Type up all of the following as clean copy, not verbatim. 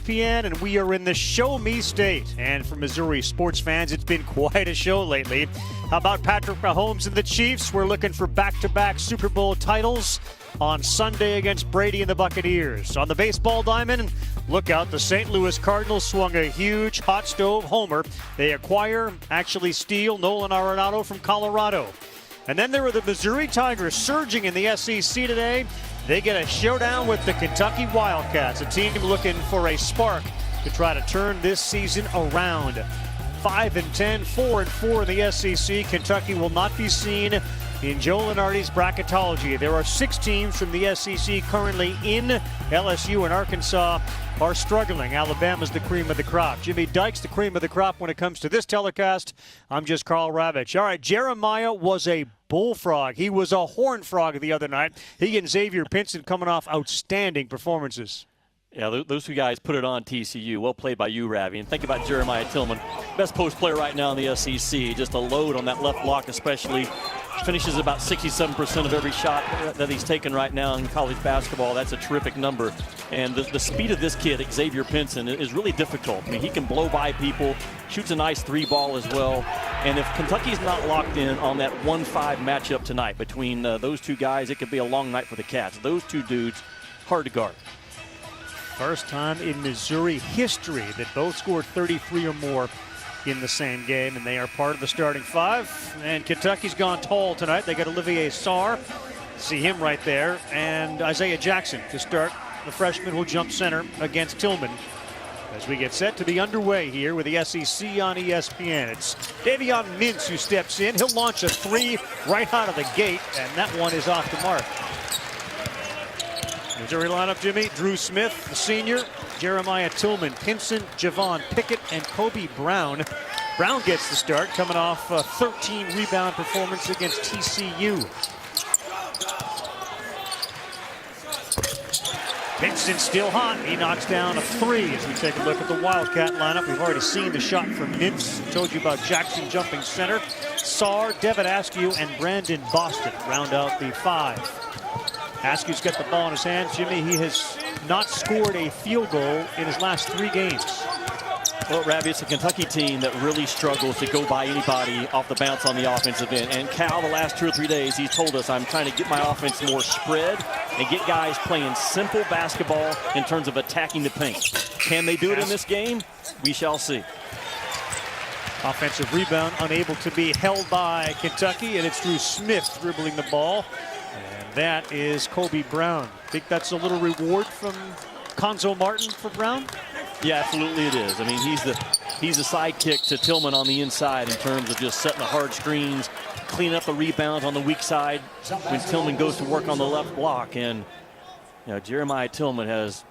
ESPN, and we are in the Show Me State. And for Missouri sports fans, it's been quite a show lately. How about Patrick Mahomes and the Chiefs? We're looking for back-to-back Super Bowl titles on Sunday against Brady and the Buccaneers. On the baseball diamond, look out, the St. Louis Cardinals swung a huge hot stove homer. They actually steal Nolan Arenado from Colorado. And then there were the Missouri Tigers surging in the SEC today. They get a showdown with the Kentucky Wildcats, a team looking for a spark to try to turn this season around. 5-10, 4-4 in the SEC. Kentucky will not be seen in Joe Lunardi's bracketology. There are 6 teams from the SEC currently in. LSU and Arkansas are struggling. Alabama's the cream of the crop. Jimmy Dykes the cream of the crop when it comes to this telecast. I'm just Carl Ravitch. All right, Jeremiah was a bullfrog. He was a horned frog the other night. He and Xavier Pinson coming off outstanding performances. Yeah, those two guys put it on TCU. Well played by you, Ravi. And think about Jeremiah Tillman. Best post player right now in the SEC. Just a load on that left block especially. Finishes about 67% of every shot that he's taken right now in college basketball. That's a terrific number. And the speed of this kid, Xavier Pinson, is really difficult. I mean, he can blow by people, shoots a nice 3-ball as well. And if Kentucky's not locked in on that 1-5 matchup tonight between those two guys, it could be a long night for the Cats. Those two dudes, hard to guard. First time in Missouri history that both scored 33 or more in the same game, and they are part of the starting 5. And Kentucky's gone tall tonight. They got Olivier Sarr, see him right there, and Isaiah Jackson to start. The freshman will jump center against Tillman as we get set to be underway here with the SEC on ESPN. It's Davion Mintz who steps in. He'll launch a 3 right out of the gate, and that one is off the mark. Missouri lineup, Jimmy: Drew Smith, the senior, Jeremiah Tillman, Pinson, Javon Pickett, and Kobe Brown. Brown gets the start, coming off a 13 rebound performance against TCU. Pinson still hot. He knocks down a 3 as we take a look at the Wildcat lineup. We've already seen the shot from Mintz. Told you about Jackson jumping center. Sarr, Devin Askew, and Brandon Boston round out the 5. Askew's got the ball in his hands. Jimmy, he has not scored a field goal in his last 3 games. Well, Ravi, it's a Kentucky team that really struggles to go by anybody off the bounce on the offensive end. And Cal, the last 2 or 3 days, he's told us, I'm trying to get my offense more spread and get guys playing simple basketball in terms of attacking the paint. Can they do it in this game? We shall see. Offensive rebound unable to be held by Kentucky, and it's Drew Smith dribbling the ball. And that is Kobe Brown. Think that's a little reward from Konzo Martin for Brown? Yeah, absolutely it is. I mean, he's the sidekick to Tillman on the inside in terms of just setting the hard screens, cleaning up the rebounds on the weak side when Tillman goes to work on the left block. And Jeremiah Tillman has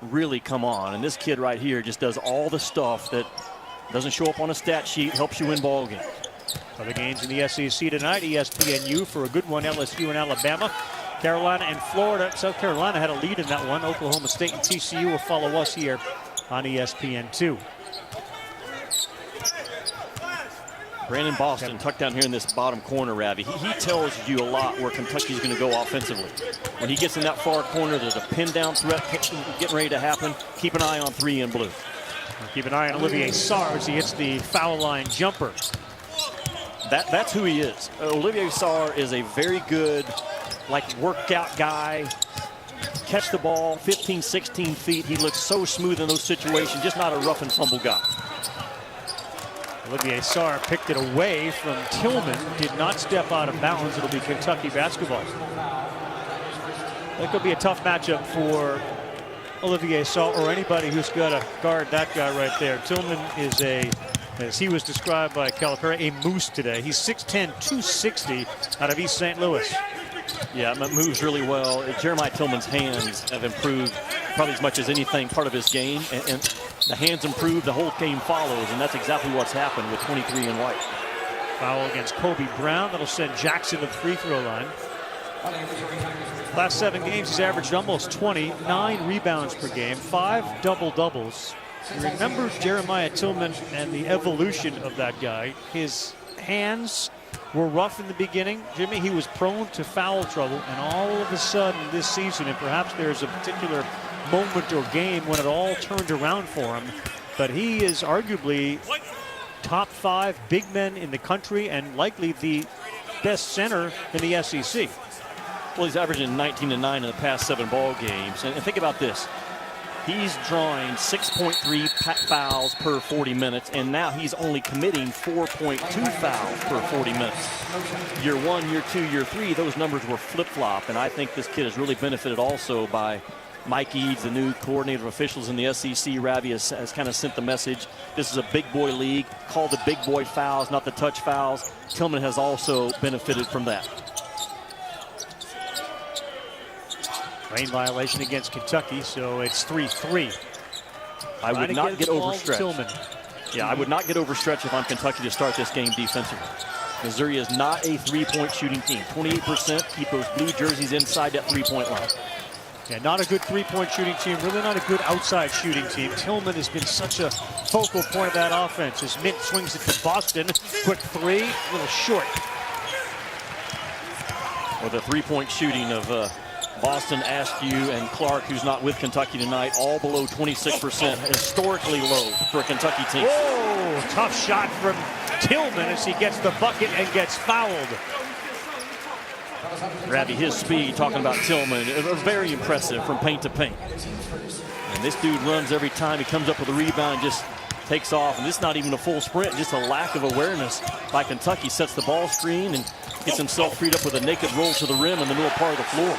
really come on. And this kid right here just does all the stuff that doesn't show up on a stat sheet, helps you win ball games. Other games in the SEC tonight, ESPNU for a good one, LSU and Alabama. Carolina and Florida. South Carolina had a lead in that one. Oklahoma State and TCU will follow us here on ESPN2. Brandon Boston tucked down here in this bottom corner, Ravi. He tells you a lot where Kentucky's going to go offensively. When he gets in that far corner, there's a pin down threat getting ready to happen. Keep an eye on 3 in blue. Keep an eye on Olivier Sarr as he hits the foul line jumper. That's who he is. Olivier Sarr is a very good, workout guy. Catch the ball 15, 16 feet. He looks so smooth in those situations, just not a rough and tumble guy. Olivier Sarr picked it away from Tillman, did not step out of bounds. It'll be Kentucky basketball. That could be a tough matchup for Olivier Sarr or anybody who's got to guard that guy right there. Tillman is as he was described by Clarke, a moose today. He's 6'10", 260 out of East St. Louis. Yeah, it moves really well. Jeremiah Tillman's hands have improved probably as much as anything part of his game. And the hands improve, the whole game follows, and that's exactly what's happened with 23 in white. Foul against Kobe Brown. That'll send Jackson to the free throw line. Last 7 games, he's averaged almost 20, 9 rebounds per game, 5 double-doubles. Remember Jeremiah Tillman and the evolution of that guy. His hands were rough in the beginning. Jimmy, he was prone to foul trouble, and all of a sudden this season, and perhaps there's a particular moment or game when it all turned around for him. But he is arguably top 5 big men in the country and likely the best center in the SEC. Well, he's averaging 19 and 9 in the past 7 ball games. And think about this. He's drawing 6.3 fouls per 40 minutes, and now he's only committing 4.2 fouls per 40 minutes. Year 1, year 2, year 3, those numbers were flip-flop, and I think this kid has really benefited also by Mike Eads, the new coordinator of officials in the SEC. Ravi has kind of sent the message, this is a big boy league. Call the big boy fouls, not the touch fouls. Tillman has also benefited from that. Lane violation against Kentucky, so it's 3-3. I would not get overstretched. Tillman. Yeah, I would not get overstretched if I'm Kentucky to start this game defensively. Missouri is not a three-point shooting team. 28%, keep those blue jerseys inside that three-point line. Yeah, not a good three-point shooting team, really not a good outside shooting team. Tillman has been such a focal point of that offense as Mintz swings it to Boston. Quick three, a little short. Well, the three-point shooting of Boston, Askew, and Clarke, who's not with Kentucky tonight, all below 26%, historically low for a Kentucky team. Whoa, tough shot from Tillman as he gets the bucket and gets fouled. Ravi, his speed, talking about Tillman, very impressive from paint to paint. And this dude runs every time he comes up with a rebound, just takes off. And this is not even a full sprint, just a lack of awareness by Kentucky. Sets the ball screen and gets himself freed up with a naked roll to the rim in the middle part of the floor.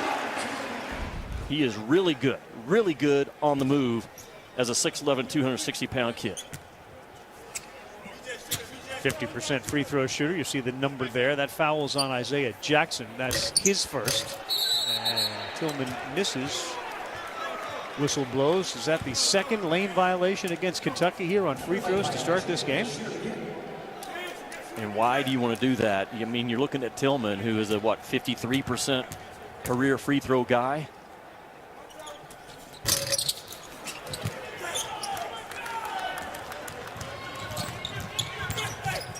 He is really good on the move as a 6'11", 260-pound kid. 50% free throw shooter. You see the number there. That foul's on Isaiah Jackson. That's his first. And Tillman misses. Whistle blows. Is that the second lane violation against Kentucky here on free throws to start this game? And why do you want to do that? I mean, you're looking at Tillman, who is a, 53% career free throw guy.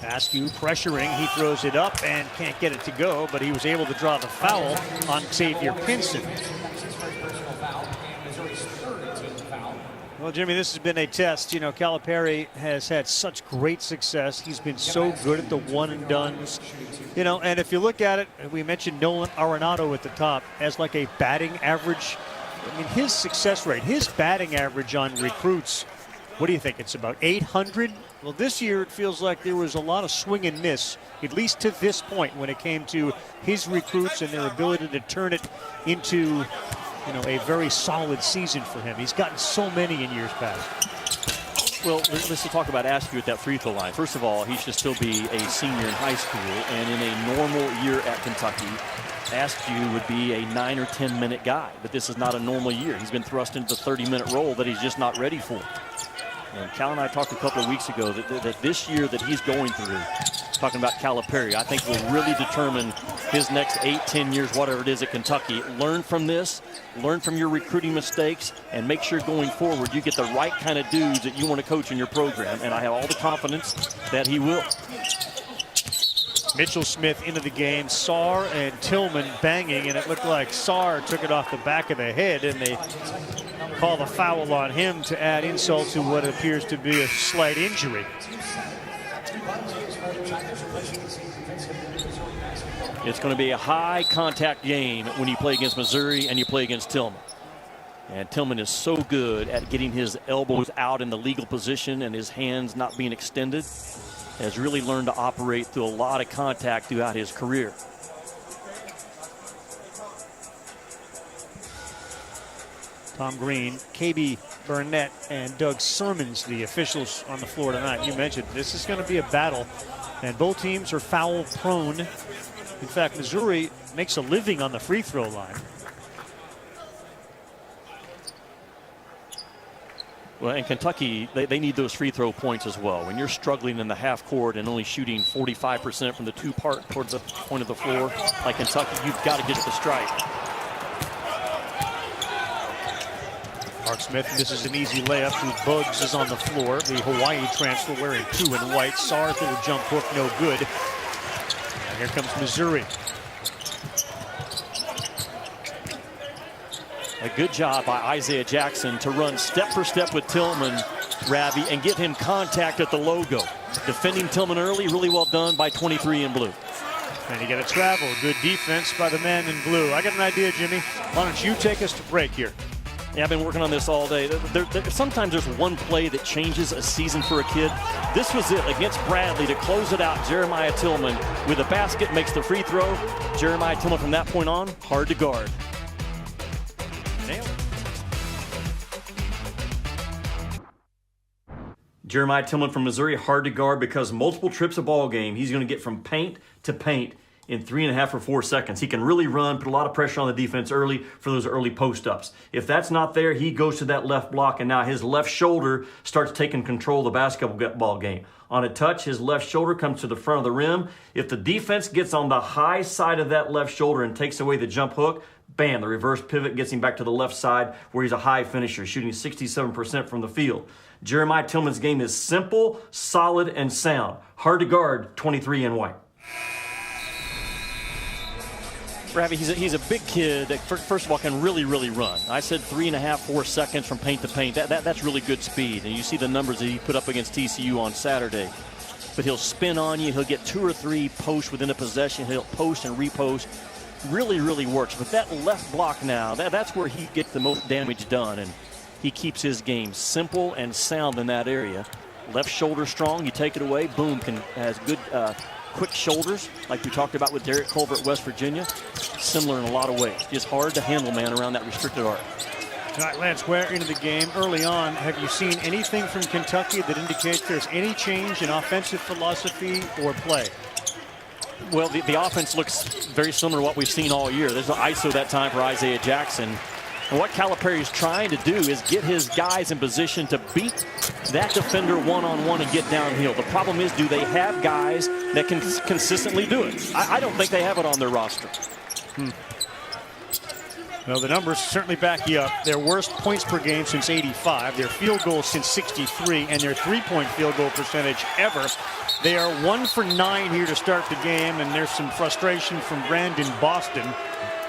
Askew pressuring, he throws it up and can't get it to go, but he was able to draw the foul on Xavier Pinson. Well, Jimmy, this has been a test. You know, Calipari has had such great success. He's been so good at the one and dones. You know, and if you look at it, we mentioned Nolan Arenado at the top as like a batting average. I mean, his success rate, his batting average on recruits, what do you think? It's about 800? Well, this year it feels like there was a lot of swing and miss, at least to this point, when it came to his recruits and their ability to turn it into, you know, a very solid season for him. He's gotten so many in years past. Well, let's talk about Askew at that free throw line. First of all, he should still be a senior in high school, and in a normal year at Kentucky, Askew would be a 9 or 10 minute guy, but this is not a normal year. He's been thrust into the 30-minute role that he's just not ready for. And Cal and I talked a couple of weeks ago that this year that he's going through, talking about Calipari, I think will really determine his next 8-10 years, whatever it is at Kentucky. Learn from this, learn from your recruiting mistakes, and make sure going forward you get the right kind of dudes that you want to coach in your program. And I have all the confidence that he will. Mitchell Smith into the game, Sarr and Tillman banging, and it looked like Sarr took it off the back of the head, and they call the foul on him to add insult to what appears to be a slight injury. It's going to be a high contact game when you play against Missouri and you play against Tillman. And Tillman is so good at getting his elbows out in the legal position and his hands not being extended. Has really learned to operate through a lot of contact throughout his career. Tom Green, KB Burnett, and Doug Sermons, the officials on the floor tonight. You mentioned this is going to be a battle, and both teams are foul prone. In fact, Missouri makes a living on the free throw line. Well, and Kentucky, they need those free throw points as well. When you're struggling in the half court and only shooting 45% from the two-part towards the point of the floor, like Kentucky, you've got to get to the strike. Mark Smith misses an easy layup. Bugs is on the floor. The Hawaii transfer wearing 2 in white. Sarr to the jump hook, no good. And here comes Missouri. A good job by Isaiah Jackson to run step for step with Tillman, Ravi, and give him contact at the logo. Defending Tillman early, really well done by 23 in blue. And you got to travel. Good defense by the men in blue. I got an idea, Jimmy. Why don't you take us to break here? Yeah, I've been working on this all day. Sometimes there's one play that changes a season for a kid. This was it against Bradley to close it out. Jeremiah Tillman with a basket makes the free throw. Jeremiah Tillman from that point on, hard to guard. Nailed it. Jeremiah Tillman from Missouri, hard to guard because multiple trips a ball game. He's going to get from paint to paint in 3.5 or 4 seconds. He can really run, put a lot of pressure on the defense early for those early post-ups. If that's not there, he goes to that left block, and now his left shoulder starts taking control of the basketball game. On a touch, his left shoulder comes to the front of the rim. If the defense gets on the high side of that left shoulder and takes away the jump hook, bam, the reverse pivot gets him back to the left side where he's a high finisher, shooting 67% from the field. Jeremiah Tillman's game is simple, solid, and sound. Hard to guard, 23 in white. Ravi, he's a big kid that, first of all, can really run. I said 3.5, 4 seconds from paint to paint. That's really good speed. And you see the numbers that he put up against TCU on Saturday. But he'll spin on you. He'll get 2 or 3 posts within a possession. He'll post and repost. Really works. But that left block now, that's where he gets the most damage done. And he keeps his game simple and sound in that area. Left shoulder strong. You take it away, boom, has good quick shoulders, like we talked about with Derek Culver at West Virginia. Similar in a lot of ways. Just hard to handle, man, around that restricted arc. Tonight, Lance Ware into the game early on. Have you seen anything from Kentucky that indicates there's any change in offensive philosophy or play? Well, the offense looks very similar to what we've seen all year. There's no ISO that time for Isaiah Jackson. And what Calipari is trying to do is get his guys in position to beat that defender one-on-one and get downhill. The problem is, do they have guys that can consistently do it? I don't think they have it on their roster. Well, the numbers certainly back you up. Their worst points per game since '85, their field goals since '63, and their three-point field goal percentage ever. They are 1 for 9 here to start the game, and there's some frustration from Brandon Boston.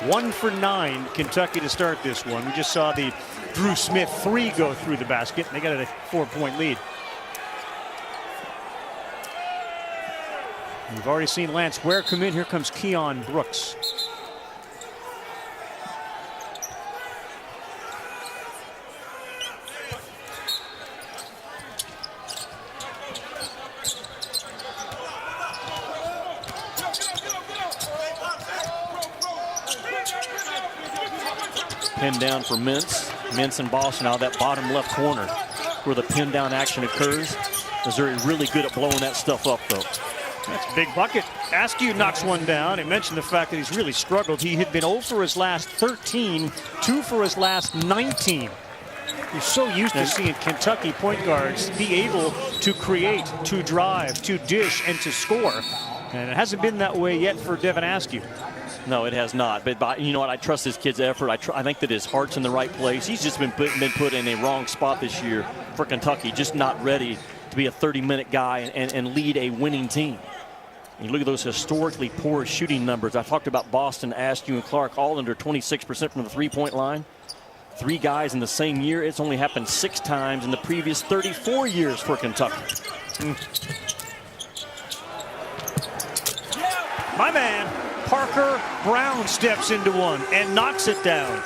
1 for 9, Kentucky to start this one. We just saw the Drew Smith 3 go through the basket. They got a 4-point lead. We've already seen Lance Ware come in. Here comes Keon Brooks. Pin down for Mintz. Mintz and Boston out of that bottom left corner where the pin down action occurs. Missouri really good at blowing that stuff up, though. That's a big bucket. Askew knocks one down. He mentioned the fact that he's really struggled. He had been 0 for his last 13, 2 for his last 19. You're so used to seeing Kentucky point guards be able to create, to drive, to dish, and to score. And it hasn't been that way yet for Devin Askew. No, it has not. But you know what? I trust this kid's effort. I think that his heart's in the right place. He's just been put in a wrong spot this year for Kentucky. Just not ready to be a 30-minute guy and lead a winning team. You look at those historically poor shooting numbers. I talked about Boston, Askew, and Clarke all under 26% from the three-point line. 3 guys in the same year. It's only happened 6 times in the previous 34 years for Kentucky. My man, Parker Brown, steps into one and knocks it down.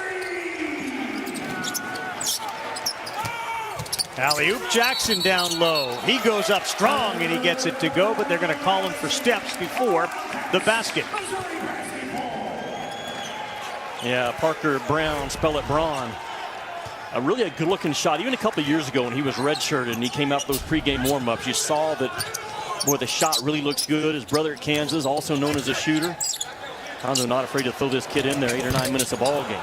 Alley-oop, Jackson down low. He goes up strong and he gets it to go, but they're going to call him for steps before the basket. Yeah, Parker Brown, spell it Braun. Really a good-looking shot. Even a couple of years ago when he was redshirted and he came out for those pregame warm-ups, you saw that, boy, the shot really looks good. His brother at Kansas, also known as a shooter. Conzo not afraid to throw this kid in there 8 or 9 minutes of ball game.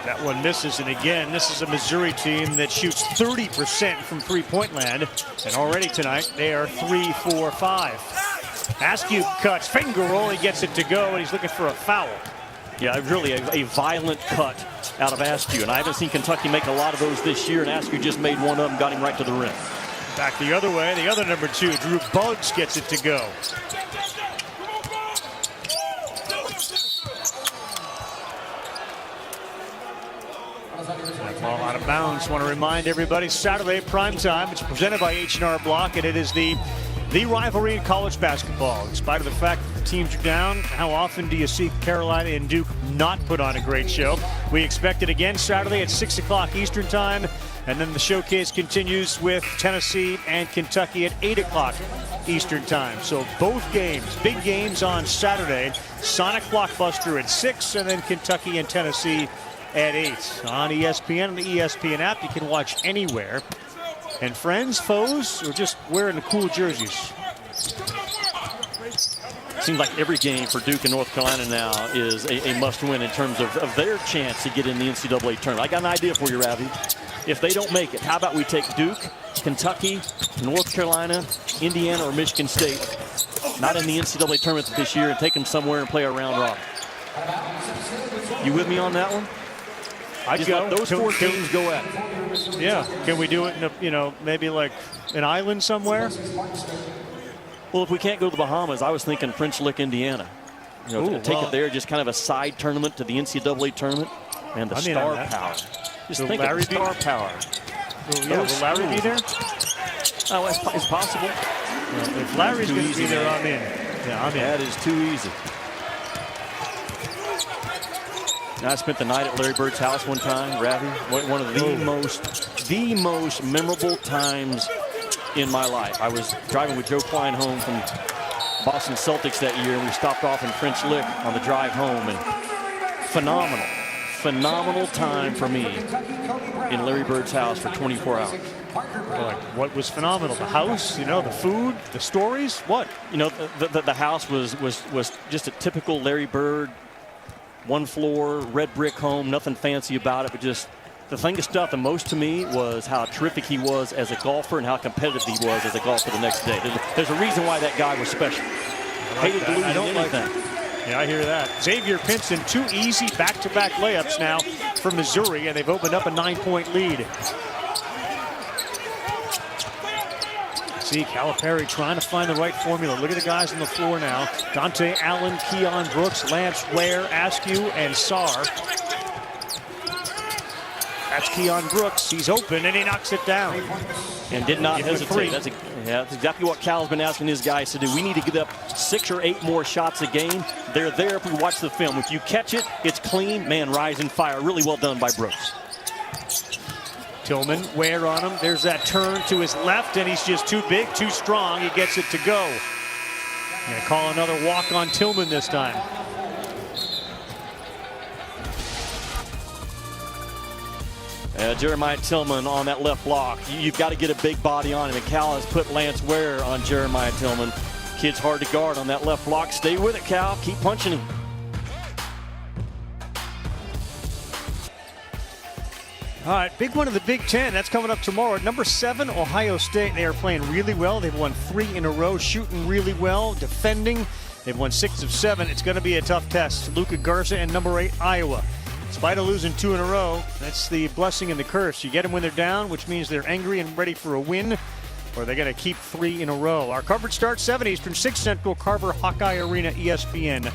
That one misses, and again, this is a Missouri team that shoots 30% from three-point land, and already tonight they are 3, 4, 5. Askew cuts, finger roll, he gets it to go, and he's looking for a foul. Yeah, really a violent cut out of Askew, and I haven't seen Kentucky make a lot of those this year, and Askew just made one of them, got him right to the rim. Back the other way, the other number 2, Drew Buggs, gets it to go. That ball out of bounds. Want to remind everybody, Saturday primetime. It's presented by H&R Block, and it is the rivalry in college basketball. In spite of the fact that the teams are down, how often do you see Carolina and Duke not put on a great show? We expect it again Saturday at 6 o'clock Eastern time, and then the showcase continues with Tennessee and Kentucky at 8 o'clock Eastern time. So both games, big games on Saturday. Sonic blockbuster at 6, and then Kentucky and Tennessee at 8. On ESPN and the ESPN app, you can watch anywhere. And friends, foes, or just wearing the cool jerseys? Seems like every game for Duke and North Carolina now is a must-win in terms of their chance to get in the NCAA tournament. I got an idea for you, Ravi. If they don't make it, how about we take Duke, Kentucky, North Carolina, Indiana, or Michigan State, not in the NCAA tournament this year, and take them somewhere and play a round robin? You with me on that one? I'd go. Let those four teams go at it. Yeah. Can we do it in a, maybe like an island somewhere? Well, if we can't go to the Bahamas, I was thinking French Lick, Indiana. Take it there, just kind of a side tournament to the NCAA tournament, and the star power. Just think of the star power. Will Larry be there? Oh, it's possible. Yeah, if Larry's going to be there, I'm in. Yeah, I'm in. That is too easy. I spent the night at Larry Bird's house one time, Ravi. One of the most memorable times in my life. I was driving with Joe Klein home from Boston Celtics that year, and we stopped off in French Lick on the drive home, and phenomenal time for me in Larry Bird's house for 24 hours. Like, what was phenomenal? The house, the food, the stories, what? The house was just a typical Larry Bird, one floor, red brick home, nothing fancy about it, but just the thing that stuck the most to me was how terrific he was as a golfer and how competitive he was as a golfer the next day. There's a reason why that guy was special. Hated to lose anything. Yeah, I hear that. Xavier Pinson, 2 easy back-to-back layups now for Missouri, and they've opened up a 9-point lead. See, Calipari trying to find the right formula. Look at the guys on the floor now. Dante Allen, Keon Brooks, Lance Ware, Askew, and Sarr. That's Keon Brooks. He's open, and he knocks it down. And did not hesitate. That's exactly what Cal's been asking his guys to do. We need to get up 6 or 8 more shots a game. They're there if we watch the film. If you catch it, it's clean. Man, rise and fire. Really well done by Brooks. Tillman, Ware on him. There's that turn to his left, and he's just too big, too strong. He gets it to go. Gonna call another walk on Tillman this time. Jeremiah Tillman on that left block. You've got to get a big body on him, and Cal has put Lance Ware on Jeremiah Tillman. Kid's hard to guard on that left block. Stay with it, Cal. Keep punching him. All right, big one of the Big Ten. That's coming up tomorrow. Number 7, Ohio State. They are playing really well. They've won 3 in a row, shooting really well, defending. They've won 6 of 7. It's going to be a tough test. Luka Garza and number 8, Iowa. In spite of losing 2 in a row, that's the blessing and the curse. You get them when they're down, which means they're angry and ready for a win, or they're going to keep 3 in a row. Our coverage starts 7 Eastern, 6 Central, Carver Hawkeye Arena, ESPN,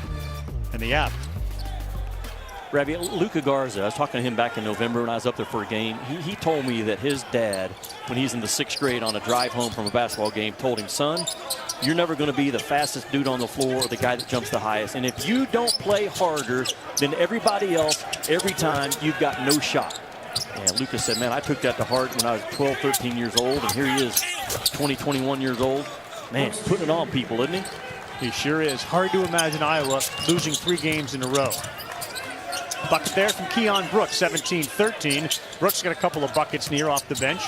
and the app. Ravi, Luka Garza, I was talking to him back in November when I was up there for a game. He told me that his dad, when he's in the 6th grade on a drive home from a basketball game, told him, son, you're never going to be the fastest dude on the floor or the guy that jumps the highest. And if you don't play harder than everybody else every time, you've got no shot. And Luka said, man, I took that to heart when I was 12, 13 years old. And here he is, 20, 21 years old. Man, putting it on people, isn't he? He sure is. Hard to imagine Iowa losing 3 games in a row. Bucks there from Keon Brooks, 17-13. Brooks got a couple of buckets near off the bench.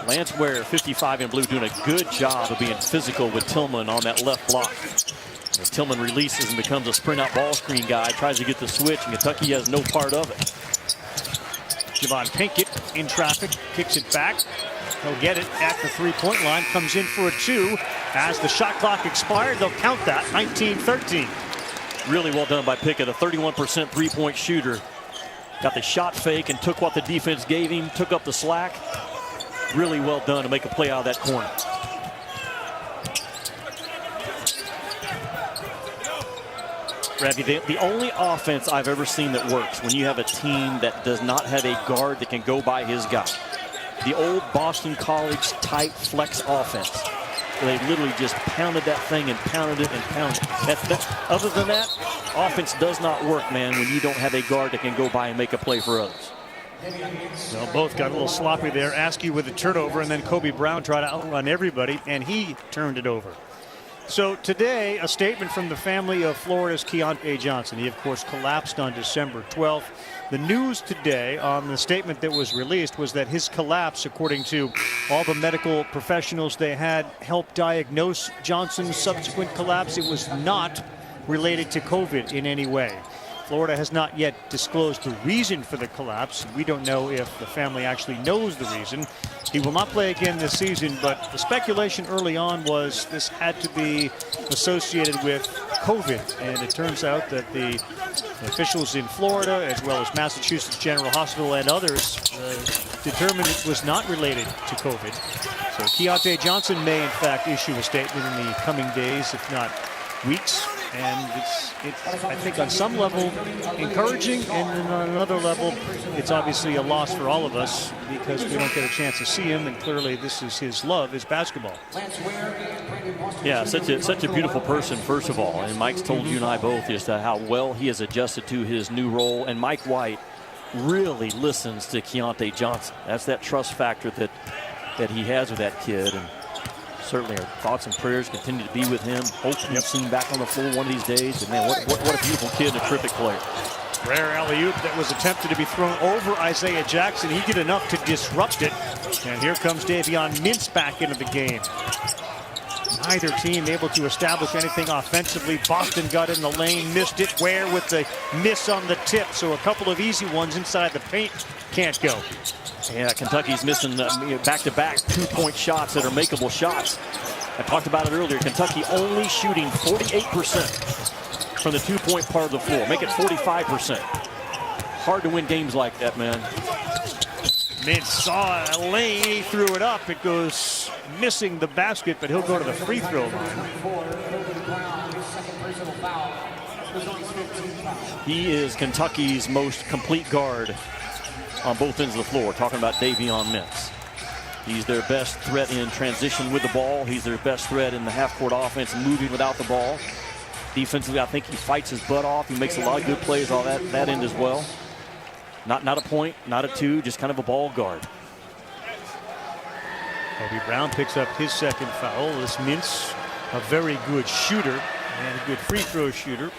Lance Ware, 55 in blue, doing a good job of being physical with Tillman on that left block. And Tillman releases and becomes a sprint-out ball screen guy, tries to get the switch, and Kentucky has no part of it. Javon Pinkett in traffic, kicks it back. He'll get it at the 3-point line, comes in for a 2. As the shot clock expired, they'll count that, 19-13. Really well done by Pickett, a 31% three-point shooter. Got the shot fake and took what the defense gave him, took up the slack. Really well done to make a play out of that corner. Ravi, the only offense I've ever seen that works when you have a team that does not have a guard that can go by his guy. The old Boston College type flex offense. They literally just pounded that thing and pounded it and pounded it. Other than that, offense does not work, man, when you don't have a guard that can go by and make a play for others. Well, both got a little sloppy there. Askew with a turnover, and then Kobe Brown tried to outrun everybody, and he turned it over. So today, a statement from the family of Florida's Keontae Johnson. He, of course, collapsed on December 12th. The news today on the statement that was released was that his collapse, according to all the medical professionals they had helped diagnose Johnson's subsequent collapse, it was not related to COVID in any way. Florida has not yet disclosed the reason for the collapse. We don't know if the family actually knows the reason. He will not play again this season, but the speculation early on was this had to be associated with COVID. And it turns out that the officials in Florida, as well as Massachusetts General Hospital and others, determined it was not related to COVID. So Keontae Johnson may, in fact, issue a statement in the coming days, if not weeks. And it's I think, on some level encouraging, and on another level, it's obviously a loss for all of us because we don't get a chance to see him, and clearly this is his love, is basketball. Yeah, such a beautiful person, first of all. And Mike's told you and I both just how well he has adjusted to his new role. And Mike White really listens to Keontae Johnson. That's that trust factor that he has with that kid. And certainly our thoughts and prayers continue to be with him. Hoping to see him back on the floor one of these days. And man, what a beautiful kid and a terrific player. Rare alley-oop that was attempted to be thrown over Isaiah Jackson. He did enough to disrupt it. And here comes Davion Mintz back into the game. Neither team able to establish anything offensively. Boston got in the lane, missed it. Ware with the miss on the tip. So a couple of easy ones inside the paint can't go. Yeah, Kentucky's missing back-to-back two-point shots that are makeable shots. I talked about it earlier. Kentucky only shooting 48% from the two-point part of the floor. Make it 45%. Hard to win games like that, man. Mintz saw a lane, he threw it up. It goes missing the basket, but he'll go to the free throw line. He is Kentucky's most complete guard on both ends of the floor. Talking about Davion Mintz. He's their best threat in transition with the ball. He's their best threat in the half-court offense, moving without the ball. Defensively, I think he fights his butt off. He makes a lot of good plays on that end as well. Not a point, not a two, just kind of a ball guard. Kobe Brown picks up his second foul. This Mintz, a very good shooter and a good free throw shooter.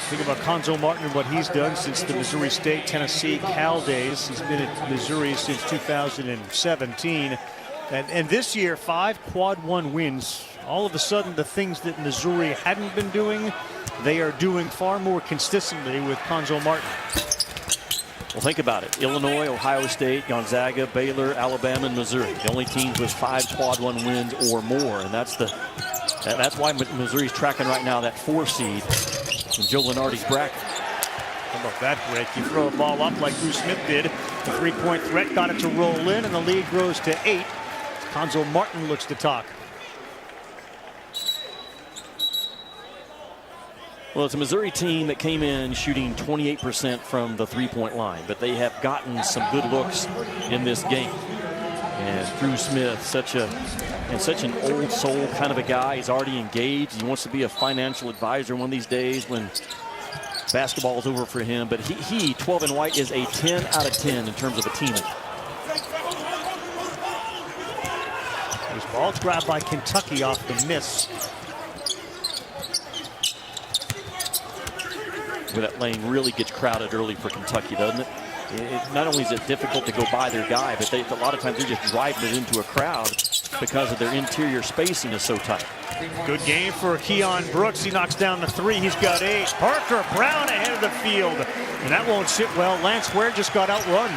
Think about Konzo Martin and what he's done since the Missouri State, Tennessee, Cal days. He's been at Missouri since 2017. And this year, 5 quad one wins. All of a sudden, the things that Missouri hadn't been doing, they are doing far more consistently with Konzo Martin. Well, think about it. Illinois, Ohio State, Gonzaga, Baylor, Alabama, and Missouri. The only teams with 5 quad one wins or more. And that's why Missouri's tracking right now that 4 seed in Joe Lunardi's bracket. How about that break? You throw a ball up like Bruce Smith did. The three-point threat got it to roll in, and the lead grows to 8. Konzo Martin looks to talk. Well, it's a Missouri team that came in shooting 28% from the three-point line, but they have gotten some good looks in this game. And Drew Smith, such an old soul kind of a guy. He's already engaged. He wants to be a financial advisor one of these days when basketball is over for him. But he 12 and white, is a 10 out of 10 in terms of a teammate. This ball grabbed by Kentucky off the miss. Where that lane really gets crowded early for Kentucky, doesn't it? Not only is it difficult to go by their guy, but a lot of times they're just driving it into a crowd because of their interior spacing is so tight. Good game for Keon Brooks. He knocks down the 3. He's got 8. Parker Brown ahead of the field. And that won't sit well. Lance Ware just got outrun.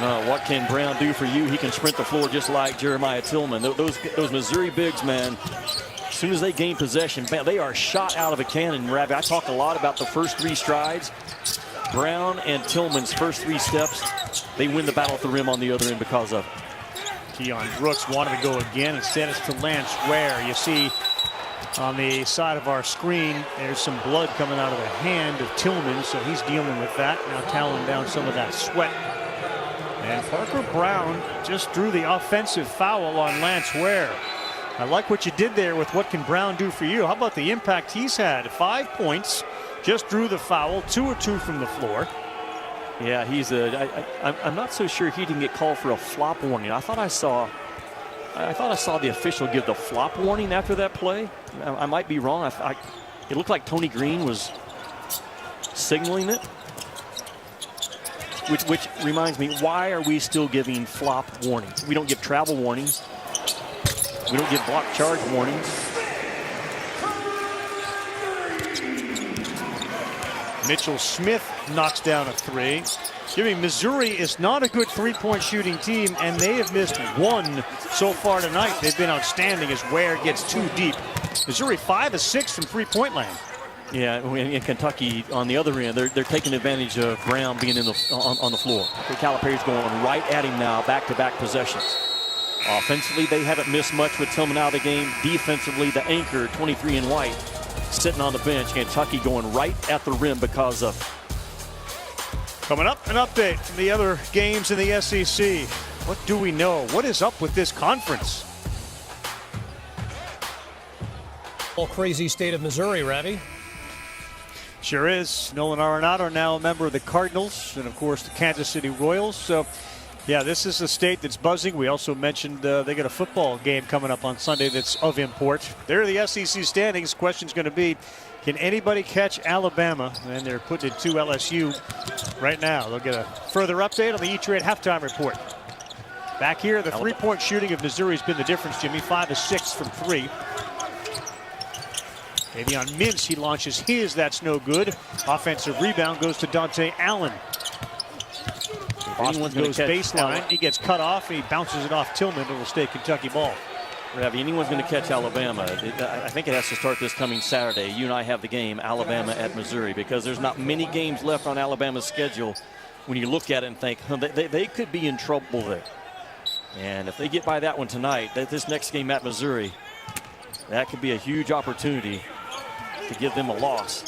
No, what can Brown do for you? He can sprint the floor just like Jeremiah Tillman. Those Missouri bigs, man, as soon as they gain possession, man, they are shot out of a cannon. Ravi, I talk a lot about the first 3 strides. Brown and Tillman's first 3 steps, they win the battle at the rim on the other end because of it. Keon Brooks wanted to go again. Instead, it's to Lance Ware. You see On the side of our screen, there's some blood coming out of the hand of Tillman, so he's dealing with that. Now toweling down some of that sweat. And Parker Brown just drew the offensive foul on Lance Ware. I like what you did there with what can Brown do for you. How about the impact he's had? 5 points, just drew the foul, 2 or 2 from the floor. Yeah, I'm not so sure he didn't get called for a flop warning. I thought I saw the official give the flop warning after that play. I might be wrong. It looked like Tony Green was signaling it. Which reminds me, why are we still giving flop warnings? We don't give travel warnings. We don't give block charge warnings. Mitchell Smith knocks down a 3. Jimmy, Missouri is not a good three-point shooting team, and they have missed 1 so far tonight. They've been outstanding as Ware gets too deep. Missouri 5 of 6 from three-point land. Yeah, in Kentucky, on the other end, they're taking advantage of Brown being on the floor. Calipari's going right at him now, back-to-back possessions. Offensively, they haven't missed much with Tillman out of the game. Defensively, the anchor, 23 in white, sitting on the bench. Kentucky going right at the rim because of. Coming up, an update from the other games in the SEC. What do we know? What is up with this conference? All crazy state of Missouri, Ravi. Sure is. Nolan Arenado now a member of the Cardinals and, of course, the Kansas City Royals. So, yeah, this is a state that's buzzing. We also mentioned they got a football game coming up on Sunday that's of import. There are the SEC standings. Question's going to be, can anybody catch Alabama? And they're putting it to LSU right now. They'll get a further update on the E-Trade halftime report. Back here, the three-point shooting of Missouri has been the difference, Jimmy. 5 of 6 from 3. Maybe on Mintz, he launches his. That's no good. Offensive rebound goes to Dante Allen. Boston goes baseline. He gets cut off. And he bounces it off Tillman. It will stay Kentucky ball. Ravi, anyone's going to catch Alabama. I think it has to start this coming Saturday. You and I have the game, Alabama at Missouri, because there's not many games left on Alabama's schedule when you look at it and think, they could be in trouble there. And if they get by that one tonight, this next game at Missouri, that could be a huge opportunity to give them a loss.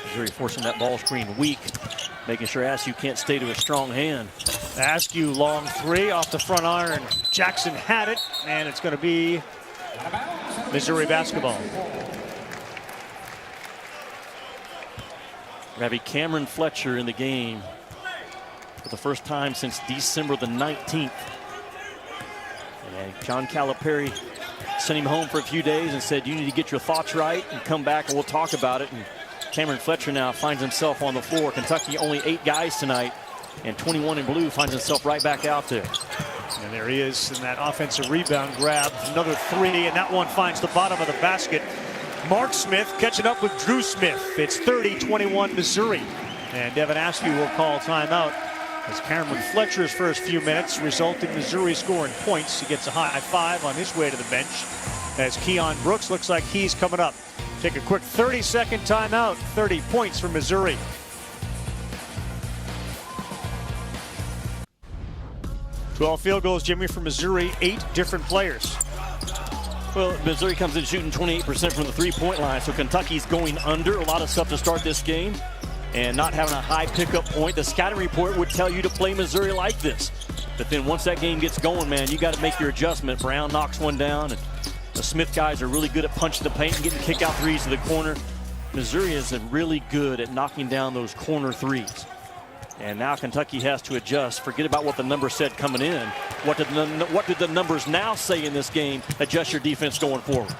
Missouri forcing that ball screen weak, making sure Askew can't stay to a strong hand. Askew long 3 off the front iron. Jackson had it, and it's going to be Missouri basketball. Ravi, Cameron Fletcher in the game for the first time since December the 19th. And John Calipari sent him home for a few days and said, you need to get your thoughts right and come back and we'll talk about it. And Cameron Fletcher now finds himself on the floor. Kentucky only 8 guys tonight, and 21 in blue finds himself right back out there. And there he is in that offensive rebound grab. Another 3, and that one finds the bottom of the basket. Mark Smith catching up with Drew Smith. It's 30-21 Missouri. And Devin Askew will call timeout as Cameron Fletcher's first few minutes result in Missouri scoring points. He gets a high 5 on his way to the bench as Keon Brooks looks like he's coming up. Take a quick 30-second timeout. 30 points for Missouri. Twelve field goals, Jimmy, for Missouri. 8 different players. Well, Missouri comes in shooting 28% from the three-point line, so Kentucky's going under. A lot of stuff to start this game and not having a high pickup point. The scouting report would tell you to play Missouri like this. But then once that game gets going, man, you got to make your adjustment. Brown knocks one down, and the Smith guys are really good at punching the paint and getting kick-out threes to the corner. Missouri is really good at knocking down those corner threes. And now Kentucky has to adjust. Forget about what the numbers said coming in. What did the numbers now say in this game? Adjust your defense going forward.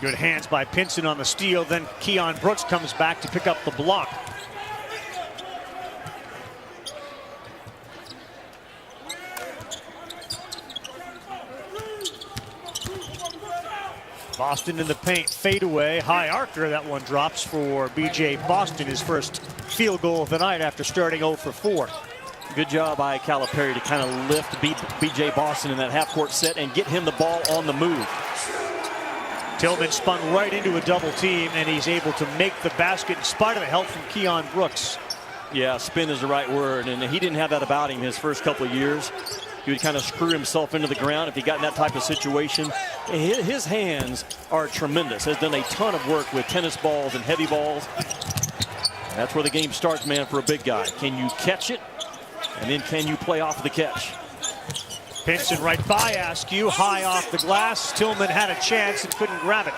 Good hands by Pinson on the steal. Then Keon Brooks comes back to pick up the block. Boston in the paint, fadeaway, high arcer. That one drops for B.J. Boston, his first field goal of the night after starting 0 for 4. Good job by Calipari to kind of lift B.J. Boston in that half-court set and get him the ball on the move. Tillman spun right into a double team, and he's able to make the basket in spite of the help from Keon Brooks. Yeah, spin is the right word, and he didn't have that about him his first couple of years. he would kind of screw himself into the ground if he got in that type of situation. His hands are tremendous. Has done a ton of work with tennis balls and heavy balls. And that's where the game starts, man, for a big guy. Can you catch it? And then can you play off the catch? Pinson right by Askew, high off the glass. Tillman had a chance and couldn't grab it.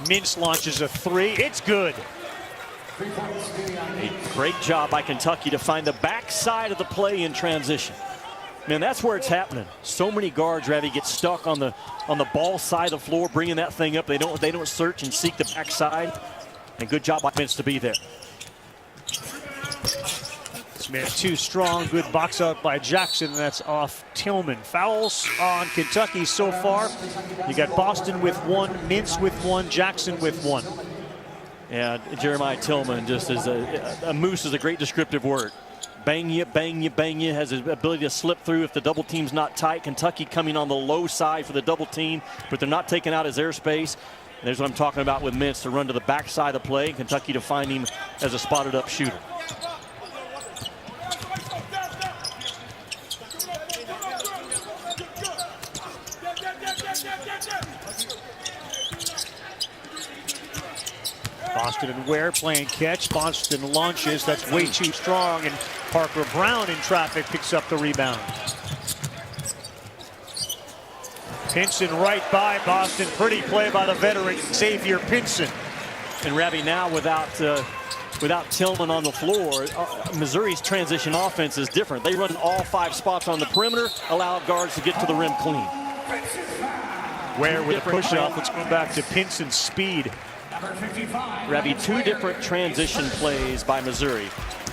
Mintz launches a three. It's good. A great job by Kentucky to find the backside of the play in transition. Man, that's where it's happening. So many guards, Ravi, get stuck on the ball side of the floor, bringing that thing up. They don't search and seek the backside. And good job by Mintz to be there. Smith too strong. Good box out by Jackson. That's off Tillman. Fouls on Kentucky so far. You got Boston with one, Mintz with one, Jackson with one. And Jeremiah Tillman just is a moose is a great descriptive word. Bang you, bang you, bang you. Has the ability to slip through if the double team's not tight. Kentucky coming on the low side for the double team, but they're not taking out his airspace. And there's what I'm talking about with Mintz to run to the backside of the play. Kentucky to find him as a spotted up shooter. Boston and Ware playing catch. Boston launches. That's way too strong. And Parker Brown in traffic picks up the rebound. Pinson right by Boston. Pretty play by the veteran Xavier Pinson. And Ravi, now without Tillman on the floor, Missouri's transition offense is different. They run all 5 spots on the perimeter, allow guards to get to the rim clean. Ware with a push-off. Let's go back to Pinson's speed. Ravi, 2 different transition plays by Missouri.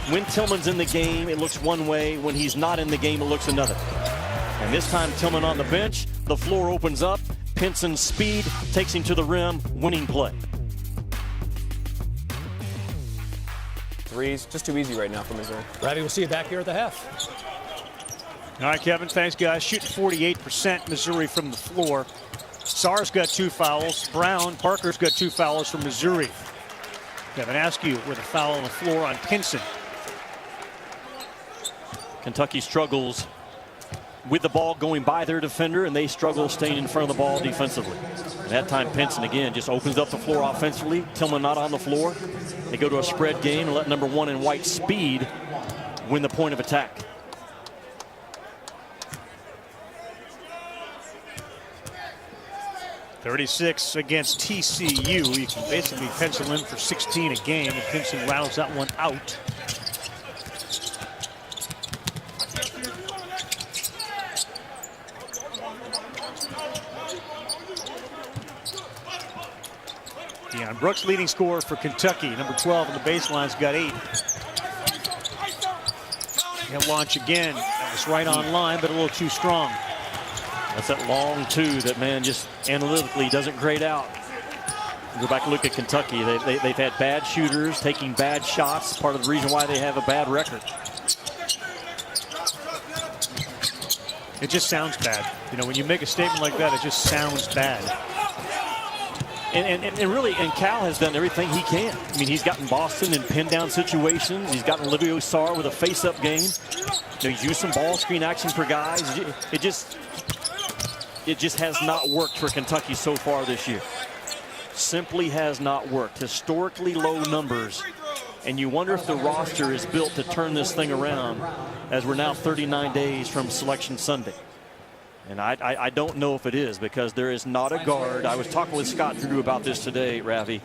When Tillman's in the game, it looks one way. When he's not in the game, it looks another. And this time, Tillman on the bench. The floor opens up. Pinson's speed takes him to the rim. Winning play. Threes, just too easy right now for Missouri. Ravi, we'll see you back here at the half. All right, Kevin. Thanks, guys. Shooting 48% Missouri from the floor. Sarr's got 2 fouls. Parker's got 2 fouls from Missouri. Kevin Askew with a foul on the floor on Pinson. Kentucky struggles with the ball going by their defender, and they struggle staying in front of the ball defensively. And that time, Pinson again just opens up the floor offensively. Tillman not on the floor. They go to a spread game and let number 1 in white speed win the point of attack. .36 against TCU. You can basically pencil in for 16 a game, and Pinson rattles that one out. Deion Brooks, leading scorer for Kentucky. Number 12 on the baseline's got 8. He'll launch again. That was right on line, but a little too strong. That's that long 2 that, man, just analytically doesn't grade out. Go back and look at Kentucky. They've had bad shooters taking bad shots. Part of the reason why they have a bad record. It just sounds bad. You know, when you make a statement like that, it just sounds bad. And really, Cal has done everything he can. I mean, he's gotten Boston in pin down situations. He's gotten Olivia Sarr with a face-up game. You know, he's used some ball screen action for guys. It just has not worked for Kentucky so far this year. Simply has not worked. Historically low numbers. And you wonder if the roster is built to turn this thing around as we're now 39 days from Selection Sunday. And I don't know if it is, because there is not a guard. I was talking with Scott Drew about this today, Ravi.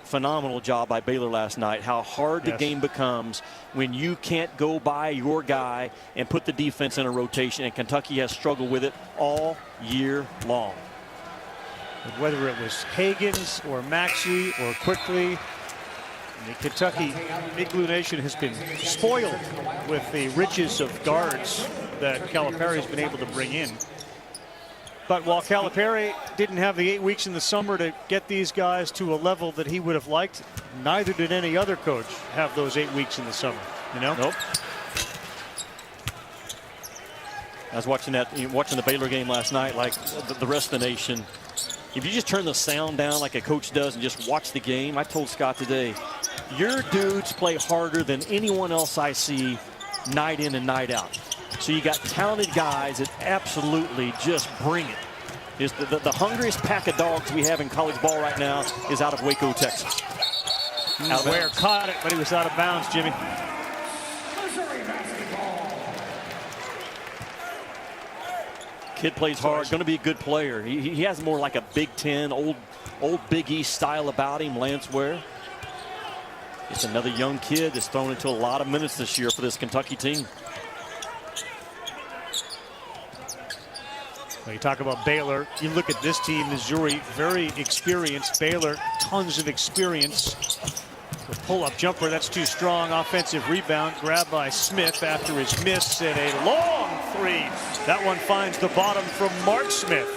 Phenomenal job by Baylor last night. How hard the game becomes when you can't go by your guy and put the defense in a rotation. And Kentucky has struggled with it all year long. And whether it was Hagens or Maxey or Quickly, the Kentucky Big Blue Nation has been spoiled with the riches of guards that Calipari has been able to bring in. But while Calipari didn't have the 8 weeks in the summer to get these guys to a level that he would have liked, neither did any other coach have those 8 weeks in the summer. You know? Nope. I was watching the Baylor game last night, like the rest of the nation. If you just turn the sound down like a coach does and just watch the game, I told Scott today, your dudes play harder than anyone else I see night in and night out. So you got talented guys that absolutely just bring it. Is the hungriest pack of dogs we have in college ball right now is out of Waco, Texas. Ware caught it, but he was out of bounds, Jimmy. Kid plays hard, going to be a good player. He has more like a Big Ten, old Big East style about him, Lance Ware. It's another young kid that's thrown into a lot of minutes this year for this Kentucky team. Well, you talk about Baylor. You look at this team, Missouri, very experienced. Baylor, tons of experience. The pull-up jumper, that's too strong. Offensive rebound, grabbed by Smith after his miss, and a long three. That one finds the bottom from Mark Smith.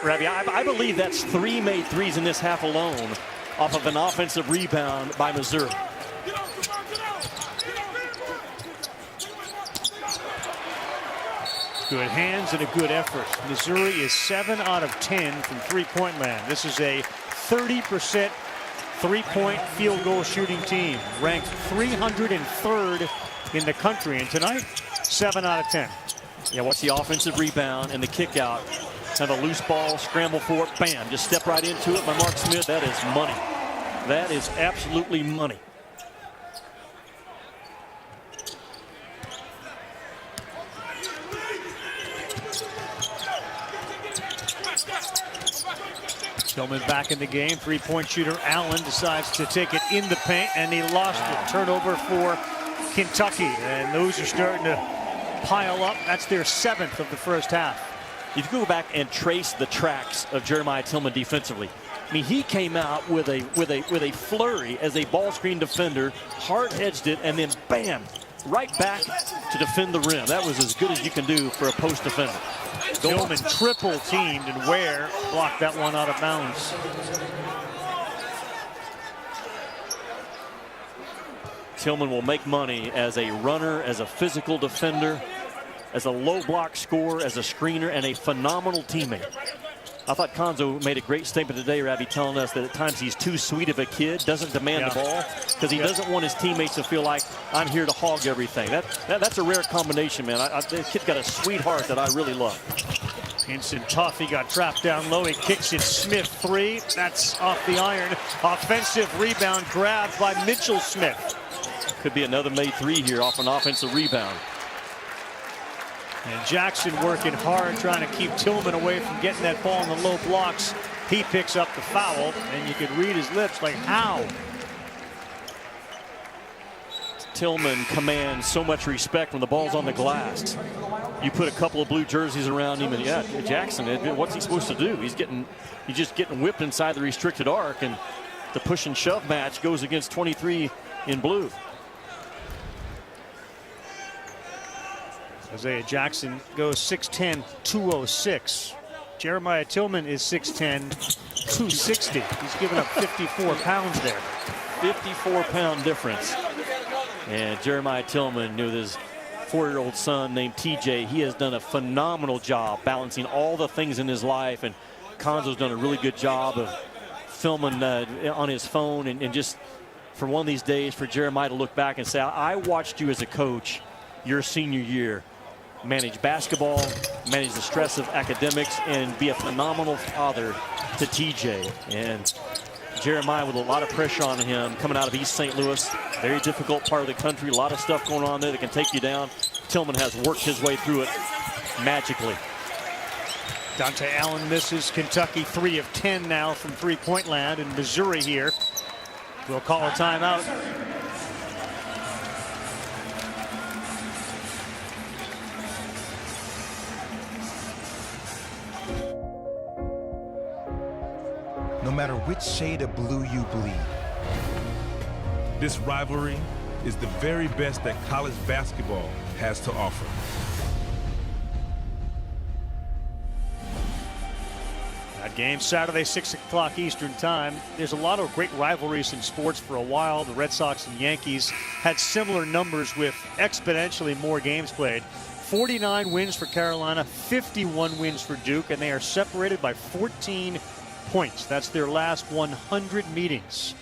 Ravi, I believe that's 3 made threes in this half alone off of an offensive rebound by Missouri. Good hands and a good effort. Missouri is 7 out of 10 from three-point land. This is a 30% three-point field goal shooting team, ranked 303rd in the country. And tonight, 7 out of 10. Yeah, watch the offensive rebound and the kick out. Kind of a loose ball, scramble for it, bam, just step right into it by Mark Smith. That is money. That is absolutely money. Tillman back in the game. Three-point shooter Allen decides to take it in the paint, and he lost it. Turnover for Kentucky, and those are starting to pile up. That's their 7th of the first half. If you go back and trace the tracks of Jeremiah Tillman defensively, I mean, he came out with a flurry as a ball screen defender, hard-edged it, and then bam, right back to defend the rim. That was as good as you can do for a post defender. Tillman triple teamed, and Ware blocked that one out of bounds. Tillman will make money as a runner, as a physical defender, as a low block scorer, as a screener, and a phenomenal teammate. I thought Konzo made a great statement today, Ravi, telling us that at times he's too sweet of a kid, doesn't demand the ball, because he doesn't want his teammates to feel like I'm here to hog everything. That's a rare combination, man. The kid's got a sweet heart that I really love. Instant tough. He got trapped down low. He kicks it. Smith three. That's off the iron. Offensive rebound grabbed by Mitchell Smith. Could be another made three here off an offensive rebound. And Jackson working hard, trying to keep Tillman away from getting that ball in the low blocks. He picks up the foul, and you could read his lips like, how? Tillman commands so much respect when the ball's on the glass. You put a couple of blue jerseys around him, and yeah, Jackson, what's he supposed to do? He's just getting whipped inside the restricted arc, and the push and shove match goes against 23 in blue. Isaiah Jackson goes 6'10", 206. Jeremiah Tillman is 6'10", 260. He's given up 54 pounds there. 54-pound difference. And Jeremiah Tillman, with his 4-year-old son named TJ, he has done a phenomenal job balancing all the things in his life. And Konzo's done a really good job of filming on his phone. And just for one of these days, for Jeremiah to look back and say, I watched you as a coach your senior year. Manage basketball, manage the stress of academics, and be a phenomenal father to TJ. And Jeremiah, with a lot of pressure on him coming out of East St. Louis, very difficult part of the country, a lot of stuff going on there that can take you down. Tillman has worked his way through it magically. Dante Allen misses. Kentucky 3 of 10 now from three-point land, and Missouri here will call a timeout. No matter which shade of blue you bleed. This rivalry is the very best that college basketball has to offer. That game Saturday, 6 o'clock Eastern time. There's a lot of great rivalries in sports for a while. The Red Sox and Yankees had similar numbers with exponentially more games played. 49 wins for Carolina, 51 wins for Duke, and they are separated by 14 points. That's their last 100 meetings.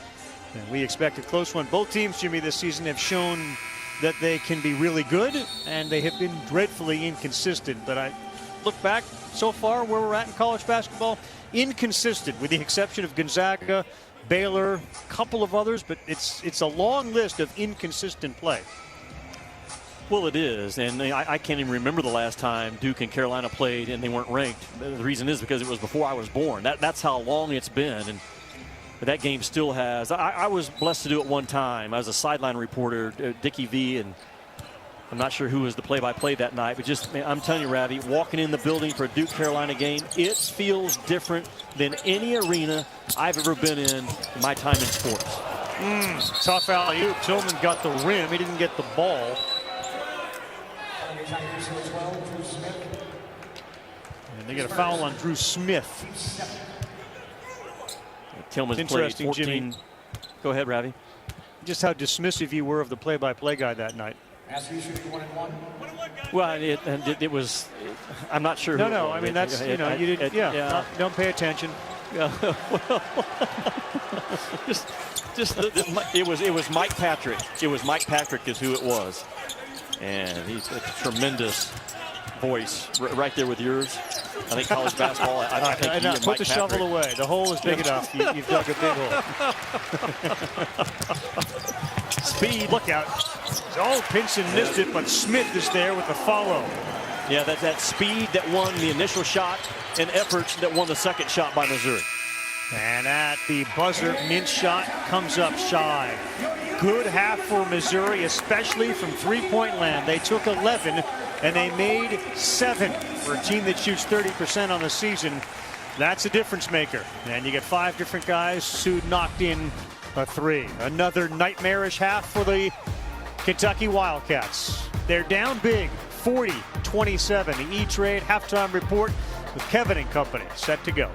And we expect a close one. Both teams, Jimmy, this season have shown that they can be really good, and they have been dreadfully inconsistent. But I look back so far where we're at in college basketball, inconsistent with the exception of Gonzaga, Baylor, a couple of others, but it's a long list of inconsistent play. Well, it is, and I can't even remember the last time Duke and Carolina played and they weren't ranked. The reason is because it was before I was born. That's how long it's been, and that game still has. I was blessed to do it one time. I was a sideline reporter, Dickie V, and I'm not sure who was the play-by-play that night, but just, man, I'm telling you, Ravi, walking in the building for a Duke-Carolina game, it feels different than any arena I've ever been in my time in sports. Tough alley-oop. Tillman got the rim. He didn't get the ball. And they get a foul on Drew Smith. Tillman's played 14. Jimmy. Go ahead, Ravi. Just how dismissive you were of the play-by-play guy that night. Well, it was. I'm not sure. No. I mean, that's you didn't. Don't pay attention. Well, it was Mike Patrick. It was Mike Patrick is who it was, and he's a tremendous voice right there with yours. I think college basketball. I think put Mike the shovel Patrick. away. The hole is big enough. You've dug a big hole. Speed. Look out. Oh, Pinson missed it, but Smith is there with the follow. Yeah, that speed that won the initial shot and effort that won the second shot by Missouri. And at the buzzer, Mintz shot comes up shy. Good half for Missouri, especially from three-point land. They took 11 and they made 7 for a team that shoots 30% on the season. That's a difference maker. And you get 5 different guys who knocked in a 3. Another nightmarish half for the Kentucky Wildcats. They're down big, 40-27. The E-Trade halftime report with Kevin and company set to go.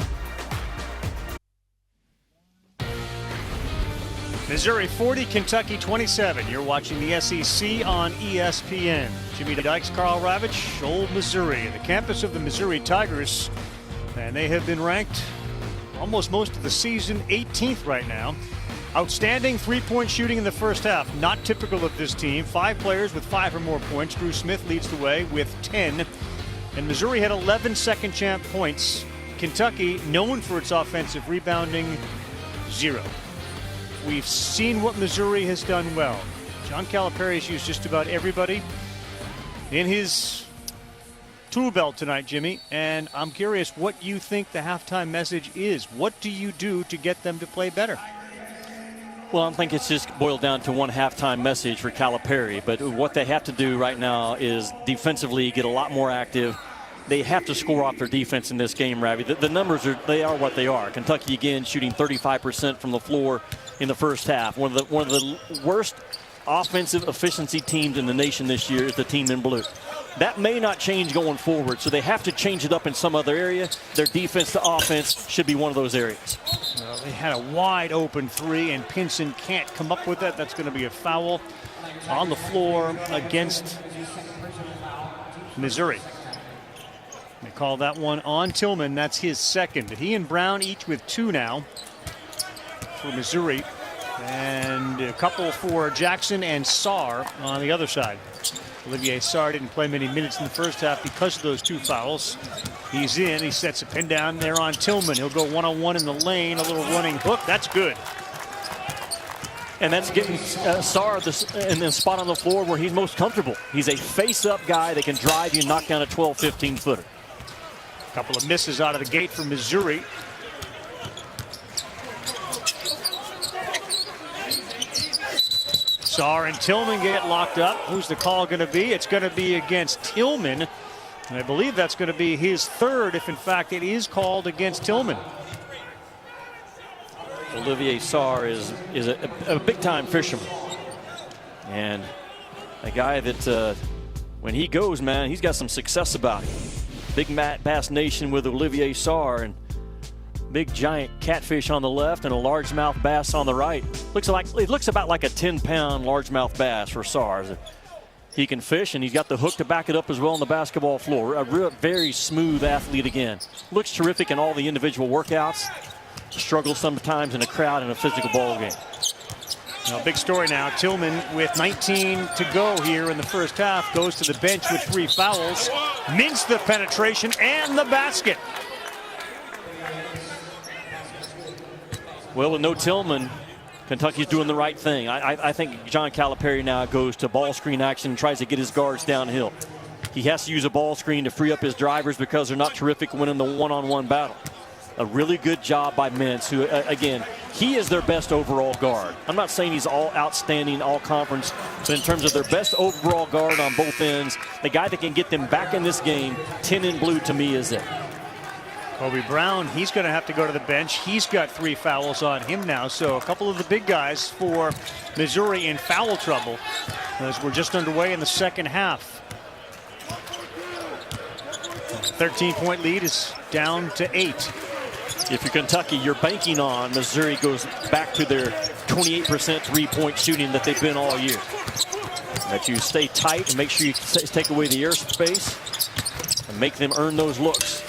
Missouri 40, Kentucky 27. You're watching the SEC on ESPN. Jimmy Dykes, Carl Ravitch, Old Missouri, the campus of the Missouri Tigers. And they have been ranked almost most of the season, 18th right now. Outstanding three-point shooting in the first half. Not typical of this team. 5 players with 5 or more points. Drew Smith leads the way with 10. And Missouri had 11 second-chance points. Kentucky, known for its offensive rebounding, 0. We've seen what Missouri has done well. John Calipari's used just about everybody in his tool belt tonight, Jimmy. And I'm curious what you think the halftime message is. What do you do to get them to play better? Well, I think it's just boiled down to one halftime message for Calipari. But what they have to do right now is defensively get a lot more active. They have to score off their defense in this game, Ravi. The numbers are what they are. Kentucky again shooting 35% from the floor in the first half. One of the worst offensive efficiency teams in the nation this year is the team in blue. That may not change going forward, so they have to change it up in some other area. Their defense to offense should be one of those areas. Well, they had a wide open 3, and Pinson can't come up with that. That's going to be a foul on the floor against Missouri. They call that one on Tillman. That's his second. He and Brown each with 2 now for Missouri, and a couple for Jackson and Sarr on the other side. Olivier Sarr didn't play many minutes in the first half because of those 2 fouls. He's in. He sets a pin down there on Tillman. He'll go one-on-one in the lane. A little running hook. That's good. And that's getting Sarr in the spot on the floor where he's most comfortable. He's a face-up guy that can drive you and knock down a 12, 15-footer. A couple of misses out of the gate for Missouri. Sarr and Tillman get locked up. Who's the call going to be? It's going to be against Tillman. And I believe that's going to be his 3rd, if in fact it is called against Tillman. Olivier Sarr is a big-time fisherman. And a guy that, when he goes, man, he's got some success about him. Big Bass Nation with Olivier Sarr, and big giant catfish on the left and a largemouth bass on the right. It looks about like a 10-pound largemouth bass for Sarr. He can fish, and he's got the hook to back it up as well on the basketball floor. A real, very smooth athlete again. Looks terrific in all the individual workouts. Struggles sometimes in a crowd in a physical ball game. Well, big story now. Tillman, with 19 to go here in the first half, goes to the bench with 3 fouls. Mintz the penetration and the basket. Well, with no Tillman, Kentucky's doing the right thing. I think John Calipari now goes to ball screen action and tries to get his guards downhill. He has to use a ball screen to free up his drivers because they're not terrific winning the one-on-one battle. A really good job by Mintz, who, again, he is their best overall guard. I'm not saying he's all outstanding, all conference, but in terms of their best overall guard on both ends, the guy that can get them back in this game, 10 in blue to me is it. Kobe Brown, he's going to have to go to the bench. He's got 3 fouls on him now. So a couple of the big guys for Missouri in foul trouble as we're just underway in the second half. 13-point lead is down to 8. If you're Kentucky, you're banking on Missouri goes back to their 28% three-point shooting that they've been all year. That you stay tight and make sure you take away the airspace and make them earn those looks.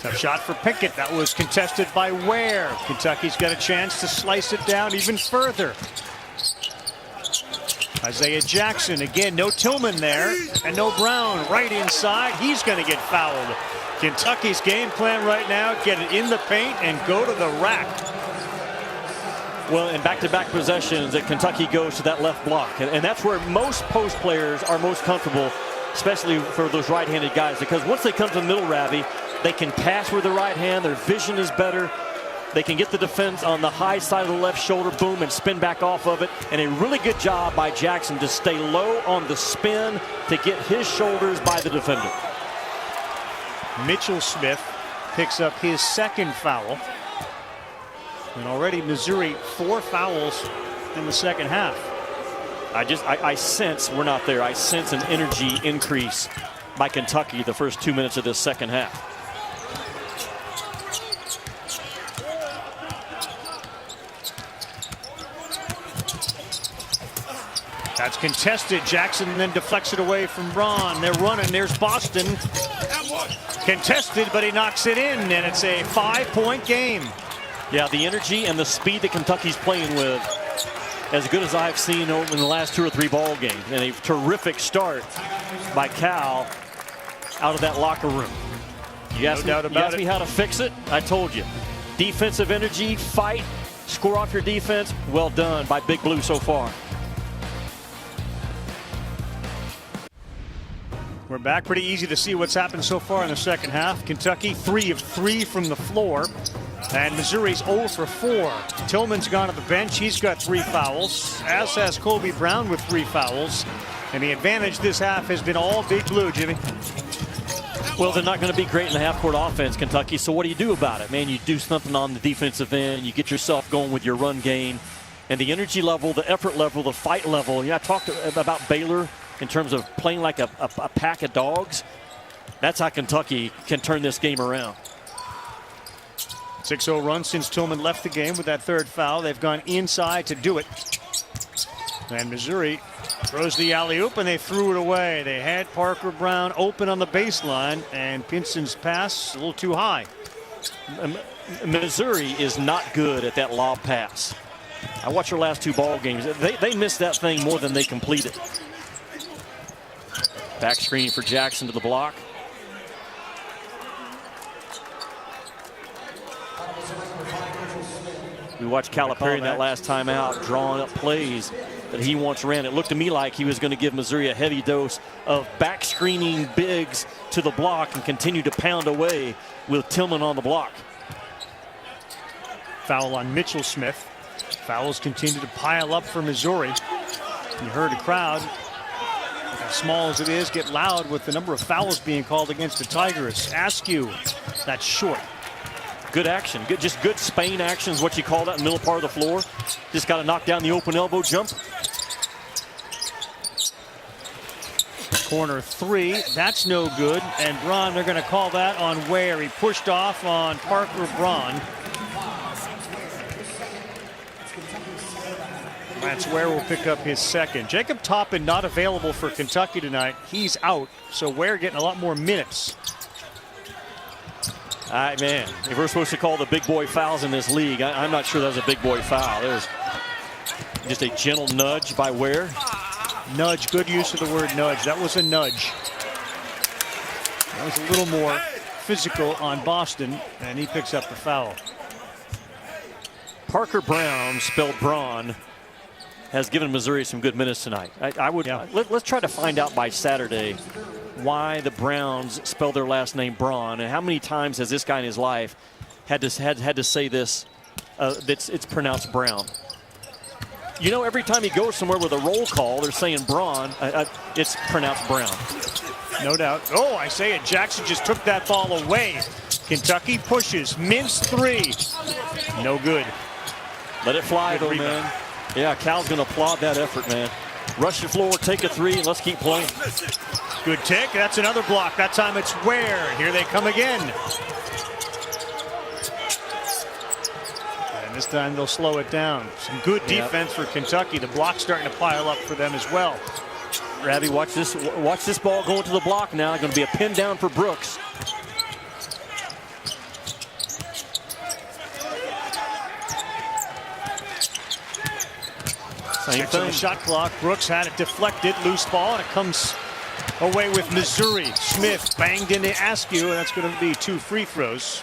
Tough shot for Pickett. That was contested by Ware. Kentucky's got a chance to slice it down even further. Isaiah Jackson, again, no Tillman there, and no Brown right inside. He's going to get fouled. Kentucky's game plan right now, get it in the paint and go to the rack. Well, in back-to-back possessions, that Kentucky goes to that left block. And that's where most post players are most comfortable, especially for those right-handed guys, because once they come to the middle, Ravi, they can pass with the right hand. Their vision is better. They can get the defense on the high side of the left shoulder, boom, and spin back off of it. And a really good job by Jackson to stay low on the spin to get his shoulders by the defender. Mitchell Smith picks up his 2nd foul. And already Missouri 4 fouls in the second half. I sense, we're not there, I sense an energy increase by Kentucky the first 2 minutes of this second half. That's contested. Jackson then deflects it away from Braun. They're running. There's Boston. Contested, but he knocks it in, and it's a 5-point game. Yeah, the energy and the speed that Kentucky's playing with, as good as I've seen over in the last 2 or 3 ball games. And a terrific start by Cal out of that locker room. You asked me how to fix it. I told you. Defensive energy, fight, score off your defense. Well done by Big Blue so far. We're back. Pretty easy to see what's happened so far in the second half. Kentucky 3 of 3 from the floor. And Missouri's 0 for 4. Tillman's gone to the bench. He's got 3 fouls, as has Kobe Brown with 3 fouls. And the advantage this half has been all Big Blue, Jimmy. Well, they're not going to be great in the half-court offense, Kentucky. So what do you do about it? Man, you do something on the defensive end. You get yourself going with your run game. And the energy level, the effort level, the fight level. Yeah, I talked about Baylor in terms of playing like a pack of dogs. That's how Kentucky can turn this game around. 6-0 run since Tillman left the game with that 3rd foul. They've gone inside to do it. And Missouri throws the alley-oop, and they threw it away. They had Parker Brown open on the baseline, and Pinson's pass a little too high. Missouri is not good at that lob pass. I watched their last 2 ball games. They missed that thing more than they completed. Back screen for Jackson to the block. We watched Calipari in that last time out drawing up plays that he wants ran. It looked to me like he was going to give Missouri a heavy dose of back screening bigs to the block and continue to pound away with Tillman on the block. Foul on Mitchell Smith. Fouls continue to pile up for Missouri. You heard a crowd, as small as it is, get loud with the number of fouls being called against the Tigers. Askew, that's short. Good action, just good Spain action is what you call that in the middle part of the floor. Just got to knock down the open elbow jump. Corner 3, that's no good. And Braun, they're going to call that on Ware. He pushed off on Parker Braun. Lance Ware will pick up his 2nd. Jacob Toppin not available for Kentucky tonight. He's out, so Ware getting a lot more minutes. All right, man, if we're supposed to call the big boy fouls in this league, I'm not sure that was a big boy foul. Just a gentle nudge by Ware. Nudge, good use of the word nudge. That was a nudge. That was a little more physical on Boston, and he picks up the foul. Parker Brown, spelled Braun, has given Missouri some good minutes tonight. Let's try to find out by Saturday why the Browns spell their last name Braun, and how many times has this guy in his life had to say this, it's pronounced Brown. You know, every time he goes somewhere with a roll call, they're saying Braun, it's pronounced Brown. No doubt. Oh, I say it. Jackson just took that ball away. Kentucky pushes. Mintz three. No good. Let it fly, though, man. Yeah, Cal's going to applaud that effort, man. Rush the floor, take a three, and let's keep playing. Good take. That's another block. That time it's Ware. Here they come again. And this time they'll slow it down. Some good defense for Kentucky. The block's starting to pile up for them as well. Ravi, watch this ball going to the block now. Going to be a pin down for Brooks. Same thing. The shot clock. Brooks had it deflected. Loose ball, and it comes away with Missouri. Smith banged into Askew, and that's going to be 2 free throws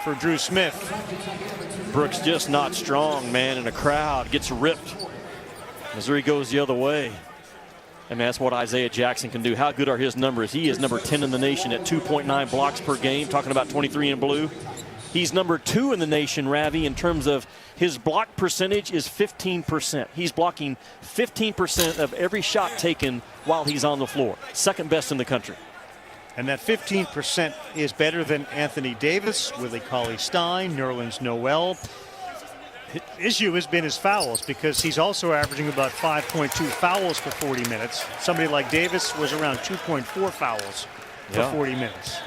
for Drew Smith. Brooks just not strong, man, in a crowd. Gets ripped. Missouri goes the other way. And that's what Isaiah Jackson can do. How good are his numbers? He is number 10 in the nation at 2.9 blocks per game, talking about 23 in blue. He's number 2 in the nation, Ravi, in terms of his block percentage is 15%. He's blocking 15% of every shot taken while he's on the floor. Second best in the country. And that 15% is better than Anthony Davis, Willie Cauley-Stein, Nerlens Noel. His issue has been his fouls, because he's also averaging about 5.2 fouls for 40 minutes. Somebody like Davis was around 2.4 fouls for 40 minutes.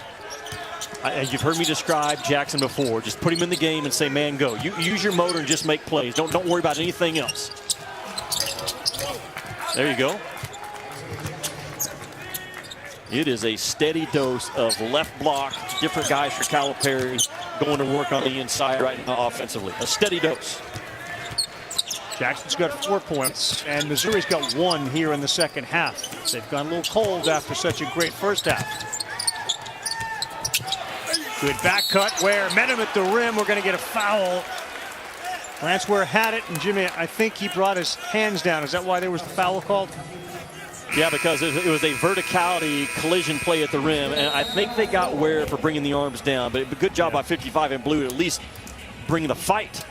You've heard me describe Jackson before. Just put him in the game and say, man, go. You use your motor and just make plays. Don't worry about anything else. There you go. It is a steady dose of left block. Different guys for Calipari going to work on the inside right now offensively. A steady dose. Jackson's got 4 points, and Missouri's got 1 here in the second half. They've gone a little cold after such a great first half. Good back cut. Ware met him at the rim. We're going to get a foul. Lance Ware had it, and Jimmy, I think he brought his hands down. Is that why there was the foul called? Yeah, because it was a verticality collision play at the rim, and I think they got Ware for bringing the arms down. But good job by 55 in blue to at least bring the fight.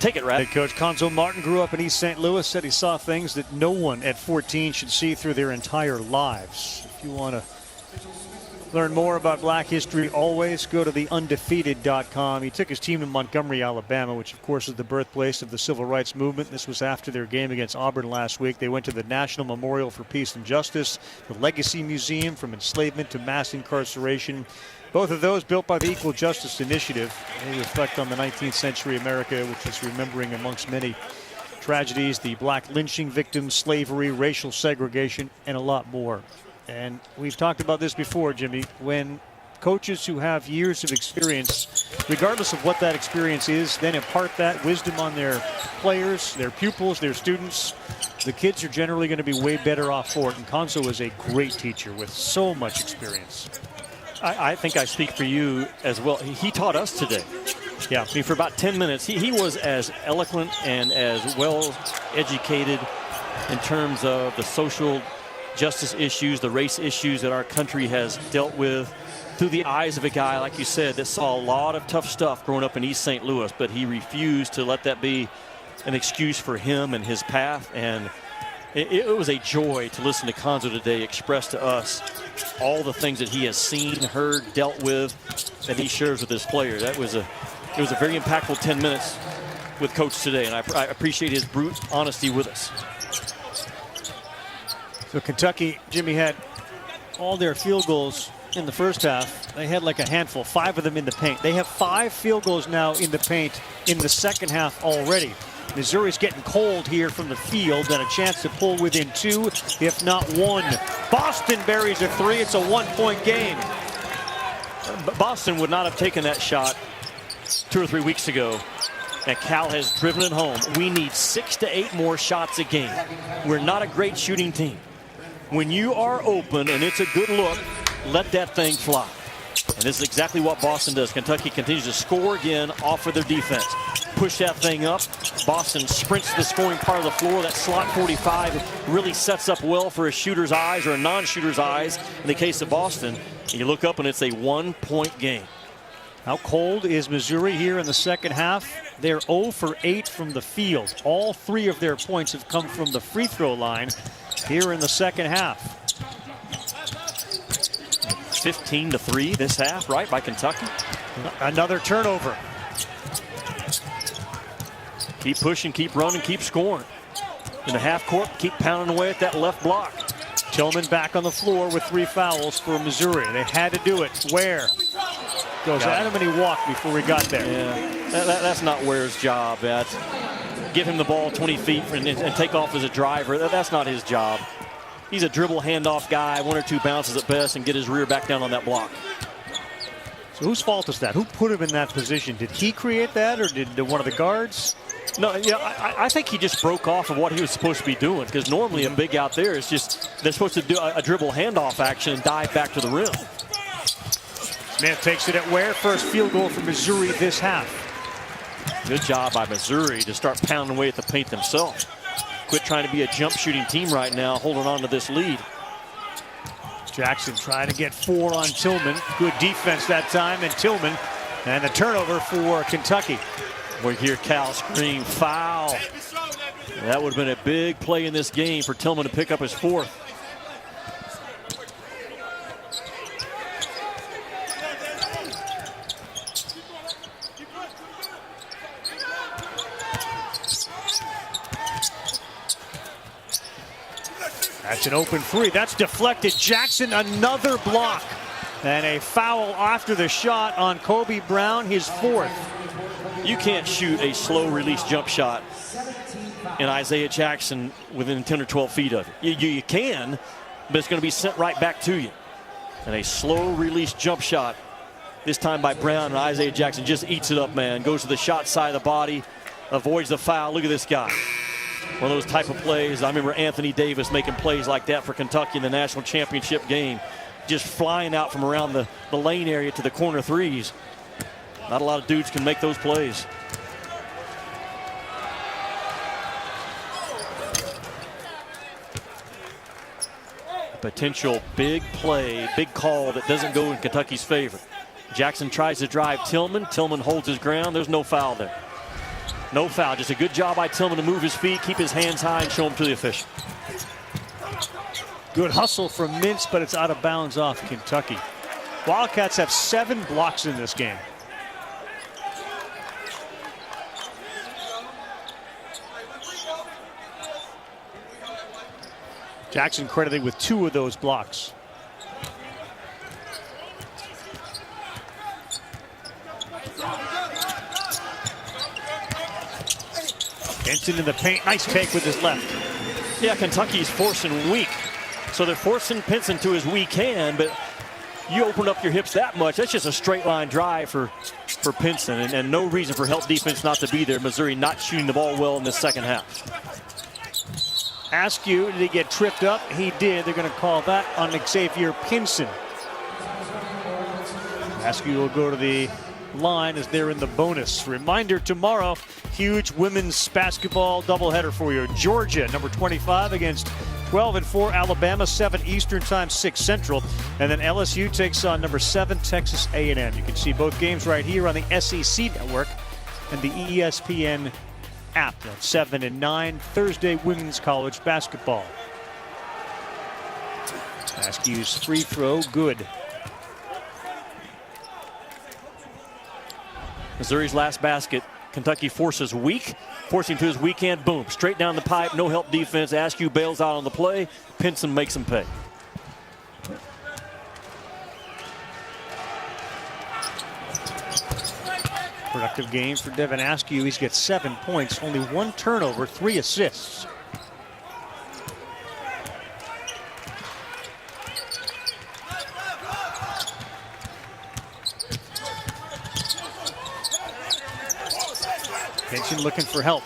Take it, Rad. Head coach Conzo Martin grew up in East St. Louis, said he saw things that no one at 14 should see through their entire lives. If you want to learn more about Black history, always go to theundefeated.com. He took his team to Montgomery, Alabama, which of course is the birthplace of the civil rights movement. This was after their game against Auburn last week. They went to the National Memorial for Peace and Justice, the Legacy Museum, from enslavement to mass incarceration. Both of those built by the Equal Justice Initiative. They reflect on the 19th century America, which is remembering, amongst many tragedies, the black lynching victims, slavery, racial segregation, and a lot more. And we've talked about this before, Jimmy, when coaches who have years of experience, regardless of what that experience is, then impart that wisdom on their players, their pupils, their students, the kids are generally going to be way better off for it. And Conzo is a great teacher with so much experience. I think I speak for you as well. He taught us today. Yeah, for about 10 minutes, he was as eloquent and as well educated in terms of the social justice issues, the race issues that our country has dealt with through the eyes of a guy, like you said, that saw a lot of tough stuff growing up in East St. Louis, but he refused to let that be an excuse for him and his path. And it was a joy to listen to Conzo today express to us all the things that he has seen, heard, dealt with, that he shares with his players. It was a very impactful 10 minutes with Coach today, and I appreciate his brute honesty with us. So Kentucky, Jimmy, had all their field goals in the first half. They had like a handful, 5 of them in the paint. They have 5 field goals now in the paint in the second half already. Missouri's getting cold here from the field, and a chance to pull within 2, if not 1. Boston buries a 3. It's a 1-point game. Boston would not have taken that shot 2 or 3 weeks ago And Cal has driven it home. We need 6 to 8 more shots a game. We're not a great shooting team. When you are open and it's a good look, let that thing fly. And this is exactly what Boston does. Kentucky continues to score again off of their defense. Push that thing up. Boston sprints to the scoring part of the floor. That slot 45 really sets up well for a shooter's eyes or a non-shooter's eyes. In the case of Boston, you look up and it's a 1-point game. How cold is Missouri here in the second half? They're 0 for 8 from the field. All 3 of their points have come from the free throw line here in the second half. 15 to 3 this half, right, by Kentucky. Another turnover. Keep pushing, keep running, keep scoring. In the half court, keep pounding away at that left block. Tillman back on the floor with 3 fouls for Missouri. They had to do it. Ware goes at him and he walked before he got there. Yeah, that's not Ware's job. That's give him the ball 20 feet and take off as a driver. That's not his job. He's a dribble handoff guy, 1 or 2 bounces at best, and get his rear back down on that block. So whose fault is that? Who put him in that position? Did he create that, or did one of the guards? No, yeah, I think he just broke off of what he was supposed to be doing, because normally a big out there is just they're supposed to do a dribble handoff action and dive back to the rim. Smith takes it at Ware. First field goal for Missouri this half. Good job by Missouri to start pounding away at the paint themselves. Quit trying to be a jump shooting team right now, holding on to this lead. Jackson trying to get 4 on Tillman. Good defense that time, and Tillman, and the turnover for Kentucky. We hear Cal scream foul. That would have been a big play in this game for Tillman to pick up his 4th. That's an open 3. That's deflected. Jackson, another block. And a foul after the shot on Kobe Brown, his 4th. You can't shoot a slow release jump shot in Isaiah Jackson within 10 or 12 feet of it. You can, but it's going to be sent right back to you. And a slow release jump shot, this time by Brown, and Isaiah Jackson just eats it up, man. Goes to the shot side of the body, avoids the foul. Look at this guy. One of those type of plays. I remember Anthony Davis making plays like that for Kentucky in the national championship game. Just flying out from around the lane area to the corner threes. Not a lot of dudes can make those plays. Potential big play, big call that doesn't go in Kentucky's favor. Jackson tries to drive Tillman. Tillman holds his ground. There's no foul there. No foul. Just a good job by Tillman to move his feet, keep his hands high, and show him to the official. Good hustle from Mintz, but it's out of bounds off Kentucky. Wildcats have 7 blocks in this game. Jackson credited with 2 of those blocks. Benson in the paint. Nice take with his left. Yeah, Kentucky's forcing weak. So they're forcing Pinson to his weak hand, but you open up your hips that much, that's just a straight line drive for Pinson, and no reason for help defense not to be there. Missouri not shooting the ball well in the second half. Ask you, did he get tripped up? He did. They're going to call that on Xavier Pinson. Ask you will go to the line as they're in the bonus. Reminder tomorrow, huge women's basketball doubleheader for you. Georgia, number 25 against 12-4 Alabama, 7 Eastern time, 6 Central. And then LSU takes on number 7 Texas A&M. You can see both games right here on the SEC network and the ESPN app. That's 7 and 9 Thursday women's college basketball. Askew's free throw, good. Missouri's last basket. Kentucky forces weak, forcing to his weak hand. Boom, straight down the pipe, no help defense. Askew bails out on the play. Pinson makes him pay. Productive game for Devin Askew. He's got 7 points, only 1 turnover, 3 assists. Pinson looking for help.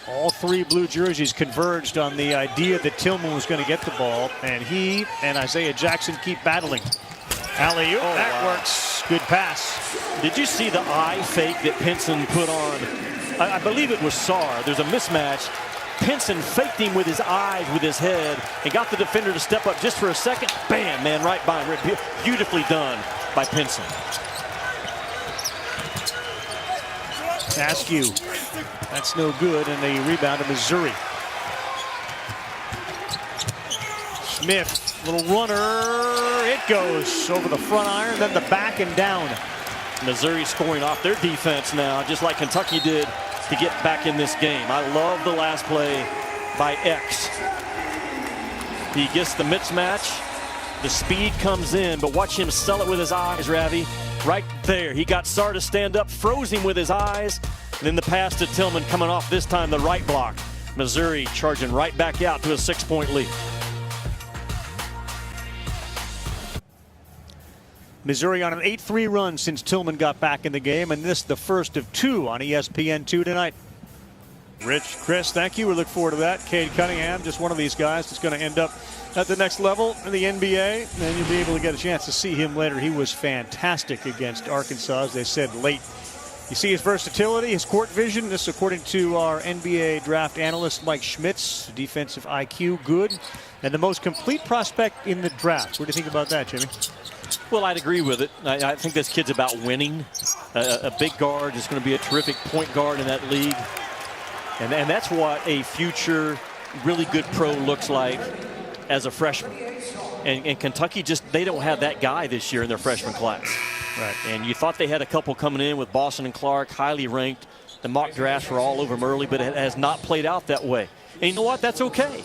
All three blue jerseys converged on the idea that Tillman was going to get the ball, and he and Isaiah Jackson keep battling. Alley-oop, that works. Good pass. Did you see the eye fake that Pinson put on? I believe it was Sarr. There's a mismatch. Pinson faked him with his eyes, with his head, and got the defender to step up just for a second. Bam, man, right by him. Beautifully done by Pinson. Askew. That's no good, and the rebound to Missouri. Smith, little runner. It goes over the front iron, then the back and down. Missouri scoring off their defense now, just like Kentucky did to get back in this game. I love the last play by X. He gets the mismatch. The speed comes in, but watch him sell it with his eyes, Ravi. Right there. He got Sarr to stand up, froze him with his eyes. And then the pass to Tillman coming off this time the right block. Missouri charging right back out to a 6-point lead. Missouri on an 8-3 run since Tillman got back in the game, and this the first of two on ESPN2 tonight. Rich, Chris, thank you. We look forward to that. Cade Cunningham, just one of these guys that's going to end up at the next level in the NBA, and you'll be able to get a chance to see him later. He was fantastic against Arkansas, as they said late. You see his versatility, his court vision. This according to our NBA draft analyst Mike Schmitz. Defensive IQ, good. And the most complete prospect in the draft. What do you think about that, Jimmy? Well, I'd agree with it. I think this kid's about winning. A big guard is going to be a terrific point guard in that league. And that's what a future really good pro looks like as a freshman. And Kentucky they don't have that guy this year in their freshman class. Right. And you thought they had a couple coming in with Boston and Clarke, highly ranked. The mock drafts were all over them early, but it has not played out that way. And you know what? That's okay.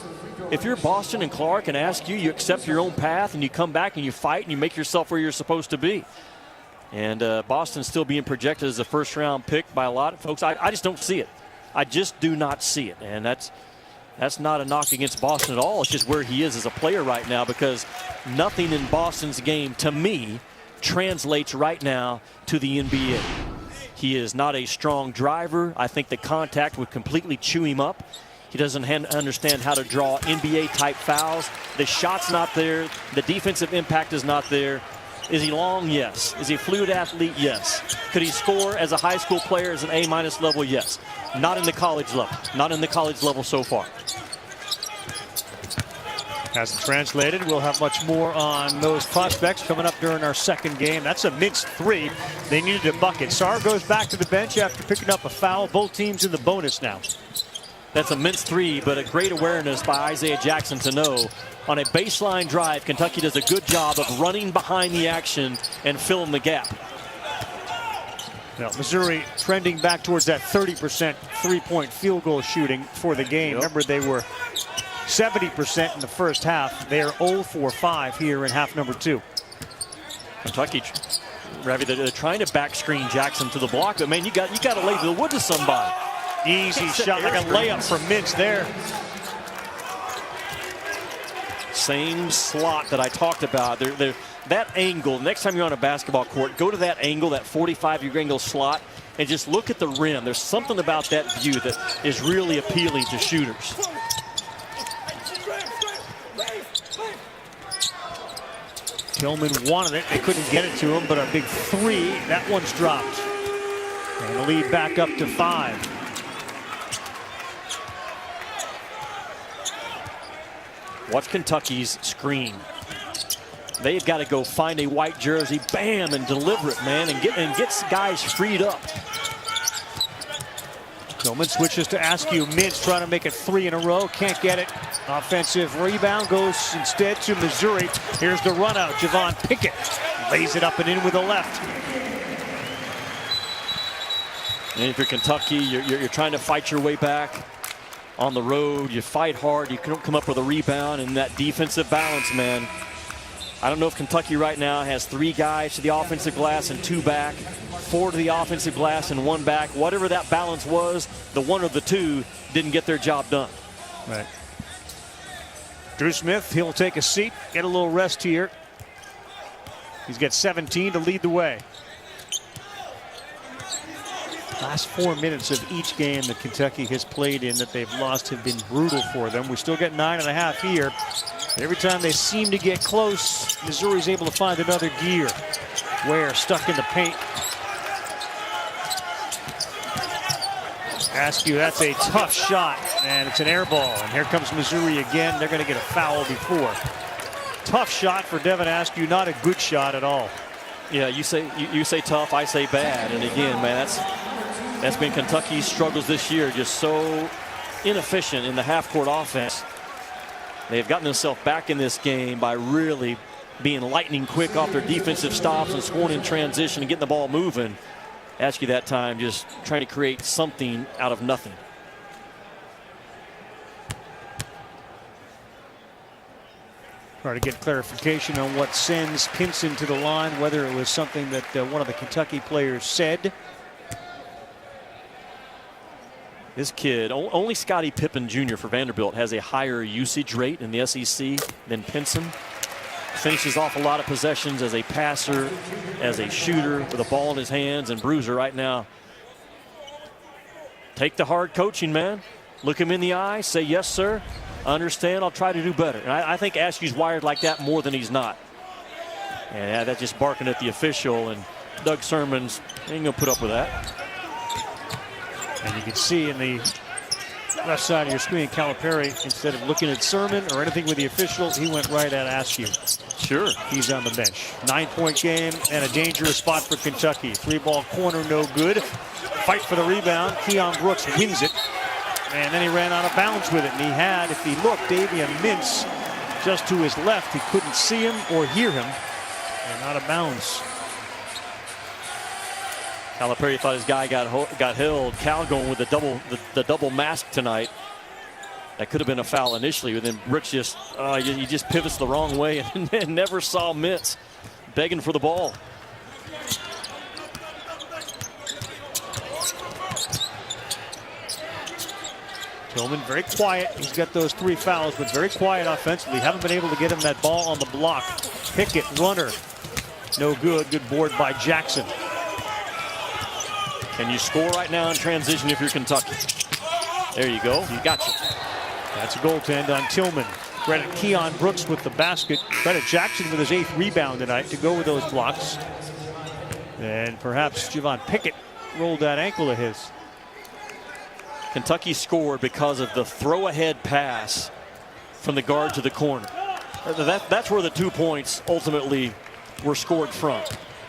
If you're Boston and Clarke and ask you, you accept your own path and you come back and you fight and you make yourself where you're supposed to be. And Boston's still being projected as a first-round pick by a lot of folks. I just don't see it. I just do not see it. And that's not a knock against Boston at all. It's just where he is as a player right now, because nothing in Boston's game, to me, translates right now to the NBA. He is not a strong driver. I think the contact would completely chew him up. He doesn't understand how to draw NBA-type fouls. The shot's not there. The defensive impact is not there. Is he long? Yes. Is he a fluid athlete? Yes. Could he score as a high school player as an A- level? Yes. Not in the college level. Not in the college level so far. Hasn't translated. We'll have much more on those prospects coming up during our second game. That's a Mintz 3. They needed a bucket. Sarr goes back to the bench after picking up a foul. Both teams in the bonus now. That's a Mintz 3, but a great awareness by Isaiah Jackson to know on a baseline drive, Kentucky does a good job of running behind the action and filling the gap. Now, Missouri trending back towards that 30% three-point field goal shooting for the game. Yep. Remember, they were 70% in the first half. They are 0 for 5 here in half number 2. Kentucky, Ravi, they're trying to back screen Jackson to the block, but man, you got to lay the wood to somebody. Easy shot, like a layup from Mintz there. Same slot that I talked about. That angle, next time you're on a basketball court, go to that angle, that 45-degree angle slot, and just look at the rim. There's something about that view that is really appealing to shooters. Tillman wanted it. They couldn't get it to him, but a big 3. That one's dropped. And the lead back up to 5. Watch Kentucky's screen. They've got to go find a white jersey, bam, and deliver it, man, and get guys freed up. Tillman switches to Askew. Mintz trying to make it 3 in a row. Can't get it. Offensive rebound goes instead to Missouri. Here's the run out. Javon Pickett lays it up and in with the left. And if you're Kentucky, you're trying to fight your way back on the road. You fight hard. You don't come up with a rebound, and that defensive balance, man. I don't know if Kentucky right now has 3 guys to the offensive glass and 2 back, 4 to the offensive glass and 1 back. Whatever that balance was, the 1 or the 2 didn't get their job done. Right. Drew Smith, he'll take a seat, get a little rest here. He's got 17 to lead the way. Last 4 minutes of each game that Kentucky has played in that they've lost have been brutal for them. We still get 9.5 here. Every time they seem to get close, Missouri's able to find another gear. Ware stuck in the paint. Askew, that's a tough shot, and it's an air ball. And here comes Missouri again. They're going to get a foul before. Tough shot for Devin Askew, not a good shot at all. Yeah, you say tough, I say bad. And again, man, that's been Kentucky's struggles this year. Just so inefficient in the half-court offense. They've gotten themselves back in this game by really being lightning quick off their defensive stops and scoring in transition and getting the ball moving. Askew that time just trying to create something out of nothing. Try to get clarification on what sends Pinson to the line, whether it was something that one of the Kentucky players said. This kid, only Scottie Pippen Jr. for Vanderbilt has a higher usage rate in the SEC than Pinson. Finishes off a lot of possessions as a passer, as a shooter with a ball in his hands, and Bruiser right now. Take the hard coaching, man. Look him in the eye, say, yes, sir. I understand, I'll try to do better. And I think Askew's wired like that more than he's not. And that's just barking at the official, and Doug Sermons ain't gonna put up with that. And you can see in the left side of your screen, Calipari, instead of looking at Sermon or anything with the official, he went right at Askew. Sure. He's on the bench. 9-point game and a dangerous spot for Kentucky. 3-ball corner, no good. Fight for the rebound. Keon Brooks wins it. And then he ran out of bounds with it. And he had, if he looked, Davian Mintz just to his left. He couldn't see him or hear him. And out of bounds. Calipari thought his guy got held. Cal going with the double mask tonight. That could have been a foul initially, but then Brooks just he just pivots the wrong way and never saw Mintz begging for the ball. Tillman very quiet. He's got those 3 fouls, but very quiet offensively. Haven't been able to get him that ball on the block. Pickett, runner. No good. Good board by Jackson. Can you score right now in transition if you're Kentucky? There you go. You got you. That's a goaltend on Tillman. Credit Keon Brooks with the basket. Credit Jackson with his 8th rebound tonight to go with those blocks. And perhaps Javon Pickett rolled that ankle of his. Kentucky scored because of the throw-ahead pass from the guard to the corner. That's where the 2 points ultimately were scored from.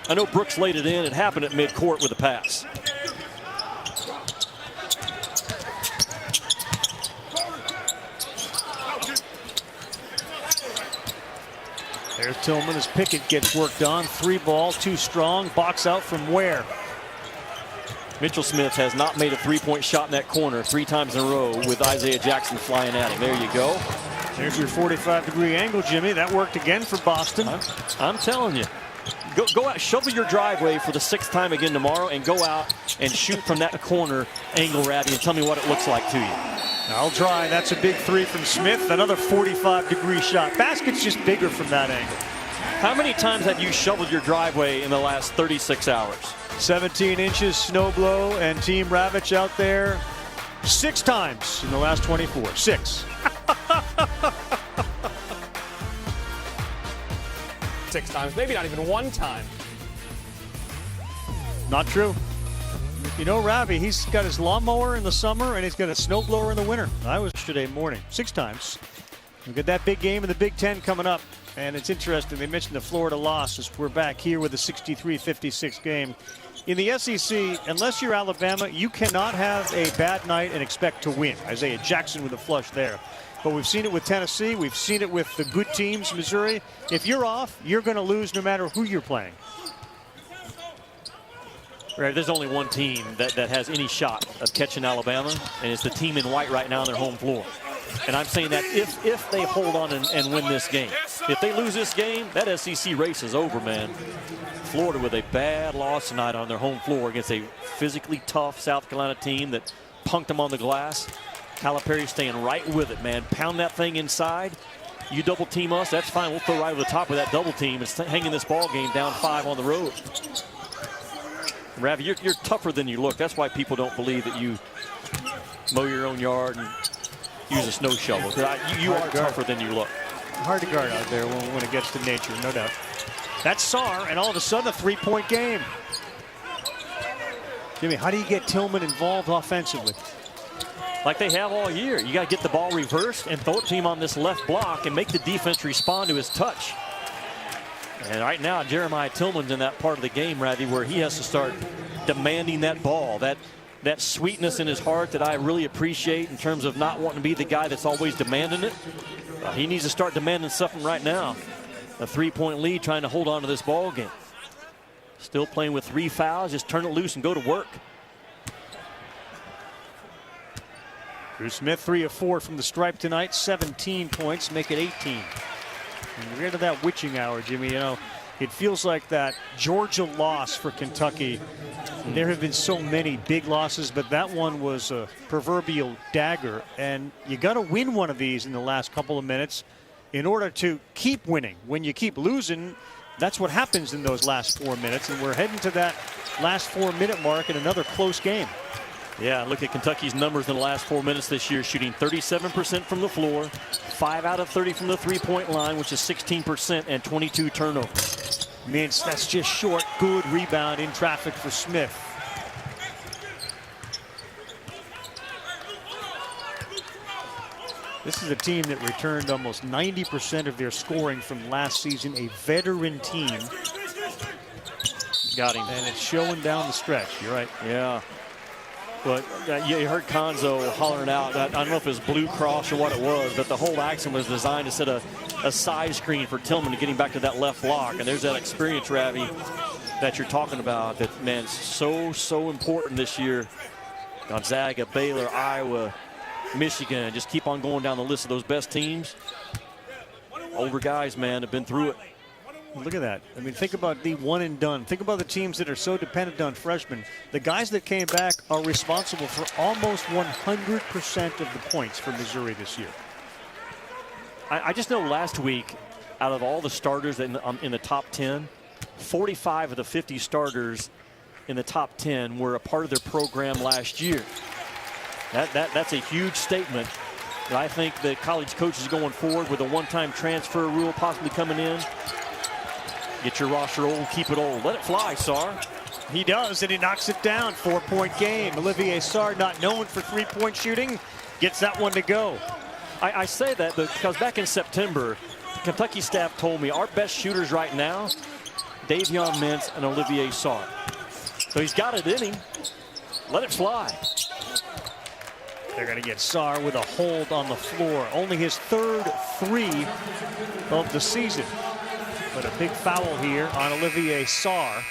I know Brooks laid it in. It happened at midcourt with a pass. There's Tillman as Pickett gets worked on. 3-ball, too strong. Box out from Ware. Mitchell Smith has not made a 3-point shot in that corner 3 times in a row with Isaiah Jackson flying at him. There you go. There's your 45-degree angle, Jimmy. That worked again for Boston. I'm telling you. Go out, shovel your driveway for the 6th time again tomorrow, and go out and shoot from that corner angle, Ratty, and tell me what it looks like to you. I'll try. That's a big 3 from Smith. Another 45-degree shot. Basket's just bigger from that angle. How many times have you shoveled your driveway in the last 36 hours? 17 inches, snow blow, and Team Ravitch out there 6 times in the last 24. 6. 6 times, maybe not even 1 time. Not true. You know, Ravi, he's got his lawnmower in the summer and he's got a snowblower in the winter. I was yesterday morning 6 times. We've got that big game in the Big Ten coming up. And it's interesting, they mentioned the Florida loss as we're back here with a 63-56 game. In the SEC, unless you're Alabama, you cannot have a bad night and expect to win. Isaiah Jackson with a flush there. But we've seen it with Tennessee. We've seen it with the good teams, Missouri. If you're off, you're going to lose no matter who you're playing. Right, there's only one team that has any shot of catching Alabama, and it's the team in white right now on their home floor. And I'm saying that if they hold on and win this game. If they lose this game, that SEC race is over, man. Florida with a bad loss tonight on their home floor against a physically tough South Carolina team that punked them on the glass. Calipari staying right with it, man. Pound that thing inside. You double team us, that's fine. We'll throw right over the top of that double team and hanging this ball game down 5 on the road. Ravi, you're tougher than you look. That's why people don't believe that you mow your own yard and use a snow shovel. You are tougher than you look. Hard to guard out there when it gets to nature, no doubt. That's Sarr, and all of a sudden a 3-point game. Jimmy, how do you get Tillman involved offensively? Like they have all year. You got to get the ball reversed and throw it to him on this left block and make the defense respond to his touch. And right now, Jeremiah Tillman's in that part of the game, Ravi, where he has to start demanding that ball. That sweetness in his heart that I really appreciate in terms of not wanting to be the guy that's always demanding it. He needs to start demanding something right now. A 3-point lead, trying to hold on to this ball game. Still playing with 3 fouls. Just turn it loose and go to work. Drew Smith, 3 of 4 from the stripe tonight. 17 points, make it 18. And we're into that witching hour, Jimmy. You know, it feels like that Georgia loss for Kentucky. There have been so many big losses, but that one was a proverbial dagger. And you got to win one of these in the last couple of minutes in order to keep winning. When you keep losing, that's what happens in those last 4 minutes. And we're heading to that last 4-minute mark in another close game. Yeah, look at Kentucky's numbers in the last 4 minutes this year, shooting 37% from the floor, 5 out of 30 from the 3-point line, which is 16%, and 22 turnovers. Mintz, that's just short. Good rebound in traffic for Smith. This is a team that returned almost 90% of their scoring from last season, a veteran team. Got him. And it's showing down the stretch. You're right. Yeah. But you heard Konzo hollering out. I don't know if it was Blue Cross or what it was, but the whole action was designed to set a side screen for Tillman to get him back to that left block. And there's that experience, Ravi, that you're talking about that, man, so important this year. Gonzaga, Baylor, Iowa, Michigan, just keep on going down the list of those best teams. Older guys, man, have been through it. Look at that. I mean, think about the one and done. Think about the teams that are so dependent on freshmen. The guys that came back are responsible for almost 100% of the points for Missouri this year. I just know last week, out of all the starters in the top 10, 45 of the 50 starters in the top 10 were a part of their program last year. That's a huge statement. I think the college coaches going forward with a one-time transfer rule possibly coming in. Get your roster old, keep it old. Let it fly, Sarr. He does, and he knocks it down. 4-point game. Olivier Sarr, not known for 3-point shooting, gets that one to go. I say that because back in September, the Kentucky staff told me our best shooters right now, Davion Mintz and Olivier Sarr. So he's got it in him. Let it fly. They're going to get Sarr with a hold on the floor. Only his 3rd 3 of the season. But a big foul here on Olivier Sarr.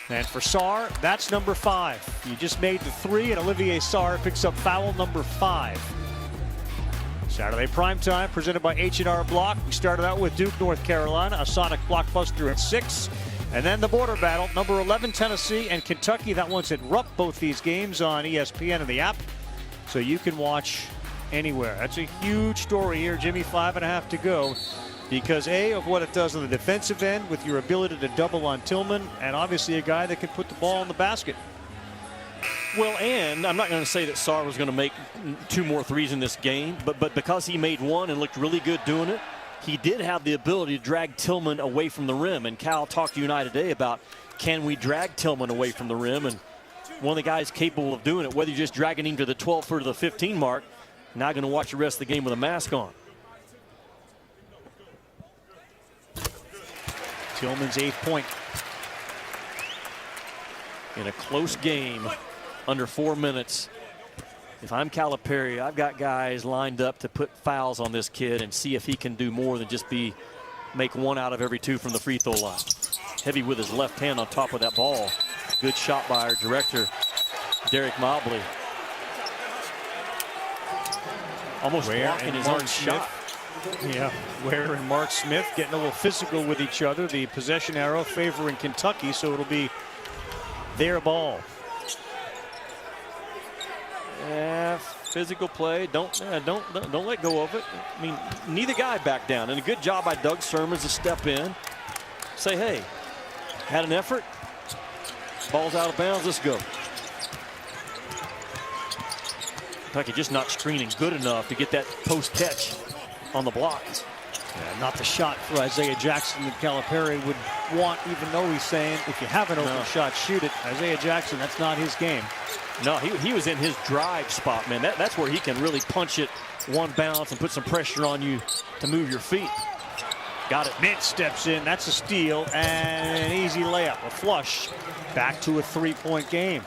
And for Sarr, that's number 5. You just made the 3, and Olivier Sarr picks up foul number 5. Saturday primetime presented by H&R Block. We started out with Duke, North Carolina, a Sonic blockbuster at 6. And then the border battle, number 11 Tennessee and Kentucky. That one's at Rupp, both these games on ESPN and the app. So you can watch anywhere. That's a huge story here, Jimmy. 5.5 to go. Because A, of what it does on the defensive end with your ability to double on Tillman, and obviously a guy that can put the ball in the basket. Well, and I'm not going to say that Sarr was going to make 2 more threes in this game, but because he made 1 and looked really good doing it, he did have the ability to drag Tillman away from the rim. And Cal talked to you and I today about, can we drag Tillman away from the rim? And one of the guys capable of doing it, whether you're just dragging him to the 12 or to the 15 mark, not going to watch the rest of the game with a mask on. Tillman's 8th point. In a close game, under 4 minutes, if I'm Calipari, I've got guys lined up to put fouls on this kid and see if he can do more than just make 1 out of every 2 from the free throw line. Heavy with his left hand on top of that ball. Good shot by our director, Derek Mobley. Almost blocking his own shot. Yeah, Ware and Mark Smith getting a little physical with each other. The possession arrow favoring Kentucky, so it'll be their ball. Yeah, physical play. Don't let go of it. I mean, neither guy back down. And a good job by Doug Sermons to step in. Say, hey, had an effort. Ball's out of bounds. Let's go. Kentucky just not screening good enough to get that post catch on the block. Yeah, not the shot for Isaiah Jackson that Calipari would want, even though he's saying if you have an open shot, shoot it. Isaiah Jackson, that's not his game. No, he was in his drive spot, man. That's where he can really punch it one bounce and put some pressure on you to move your feet. Got it. Mintz steps in. That's a steal and an easy layup. A flush. Back to a 3-point game.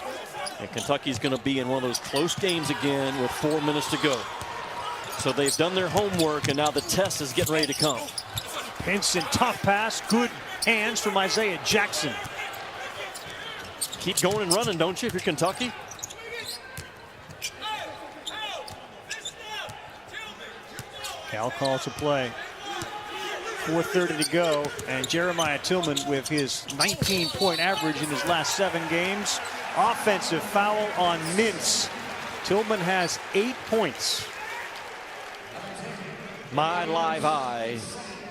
And Kentucky's going to be in one of those close games again with 4 minutes to go. So they've done their homework, and now the test is getting ready to come. Pinson, tough pass. Good hands from Isaiah Jackson. Keep going and running, don't you, if you're Kentucky? Cal calls a play. 4:30 to go, and Jeremiah Tillman with his 19-point average in his last 7 games. Offensive foul on Mintz. Tillman has 8 points. My live eye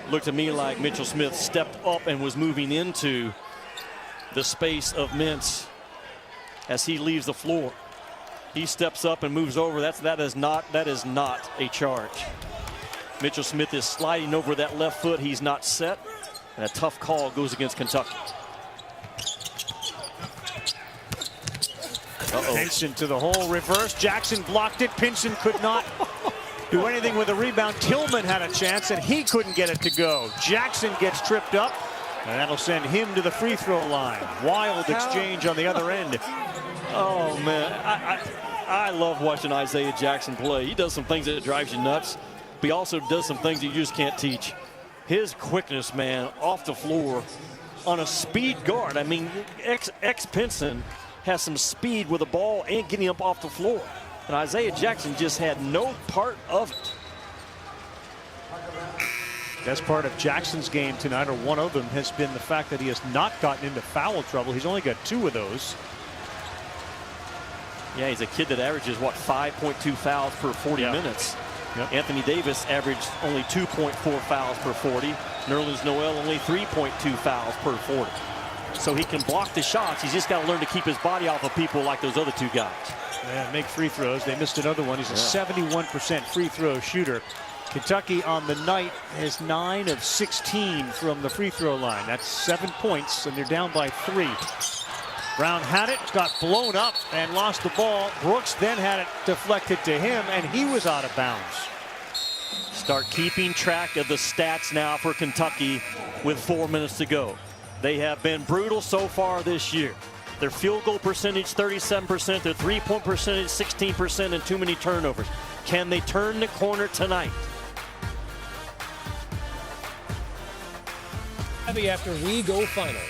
looked to me like Mitchell Smith stepped up and was moving into the space of Mintz as he leaves the floor. He steps up and moves over. That is not a charge. Mitchell Smith is sliding over that left foot. He's not set, and a tough call goes against Kentucky. Pinson to the hole, reverse. Jackson blocked it. Pinson could not do anything with a rebound. Tillman had a chance, and he couldn't get it to go. Jackson gets tripped up, and that'll send him to the free throw line. Wild exchange on the other end. Oh, man. I love watching Isaiah Jackson play. He does some things that drives you nuts, but he also does some things you just can't teach. His quickness, man, off the floor on a speed guard. I mean, Pinson has some speed with the ball and getting up off the floor. And Isaiah Jackson just had no part of it. Best part of Jackson's game tonight, or one of them, has been the fact that he has not gotten into foul trouble. He's only got 2 of those. Yeah, he's a kid that averages, what, 5.2 fouls per 40 minutes. Yep. Anthony Davis averaged only 2.4 fouls per 40. Nerlens Noel only 3.2 fouls per 40. So he can block the shots. He's just got to learn to keep his body off of people like those other 2 guys. Yeah, make free throws. They missed another one. He's a 71% free throw shooter. Kentucky on the night has 9 of 16 from the free throw line. That's 7 points, and they're down by 3. Brown had it, got blown up, and lost the ball. Brooks then had it deflected to him, and he was out of bounds. Start keeping track of the stats now for Kentucky with 4 minutes to go. They have been brutal so far this year. Their field goal percentage, 37%. Their three-point percentage, 16%, and too many turnovers. Can they turn the corner tonight? After we go finals.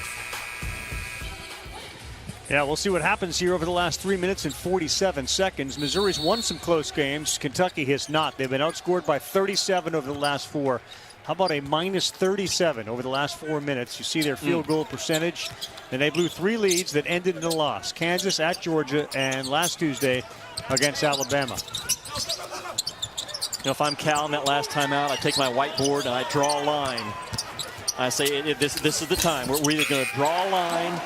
Yeah, we'll see what happens here over the last 3 minutes and 47 seconds. Missouri's won some close games. Kentucky has not. They've been outscored by 37 over the last 4. How about a minus 37 over the last 4 minutes? You see their field goal percentage. And they blew 3 leads that ended in a loss. Kansas, at Georgia, and last Tuesday against Alabama. You know, if I'm Cal in that last timeout, I take my whiteboard and I draw a line. I say, this is the time. We're either going to draw a line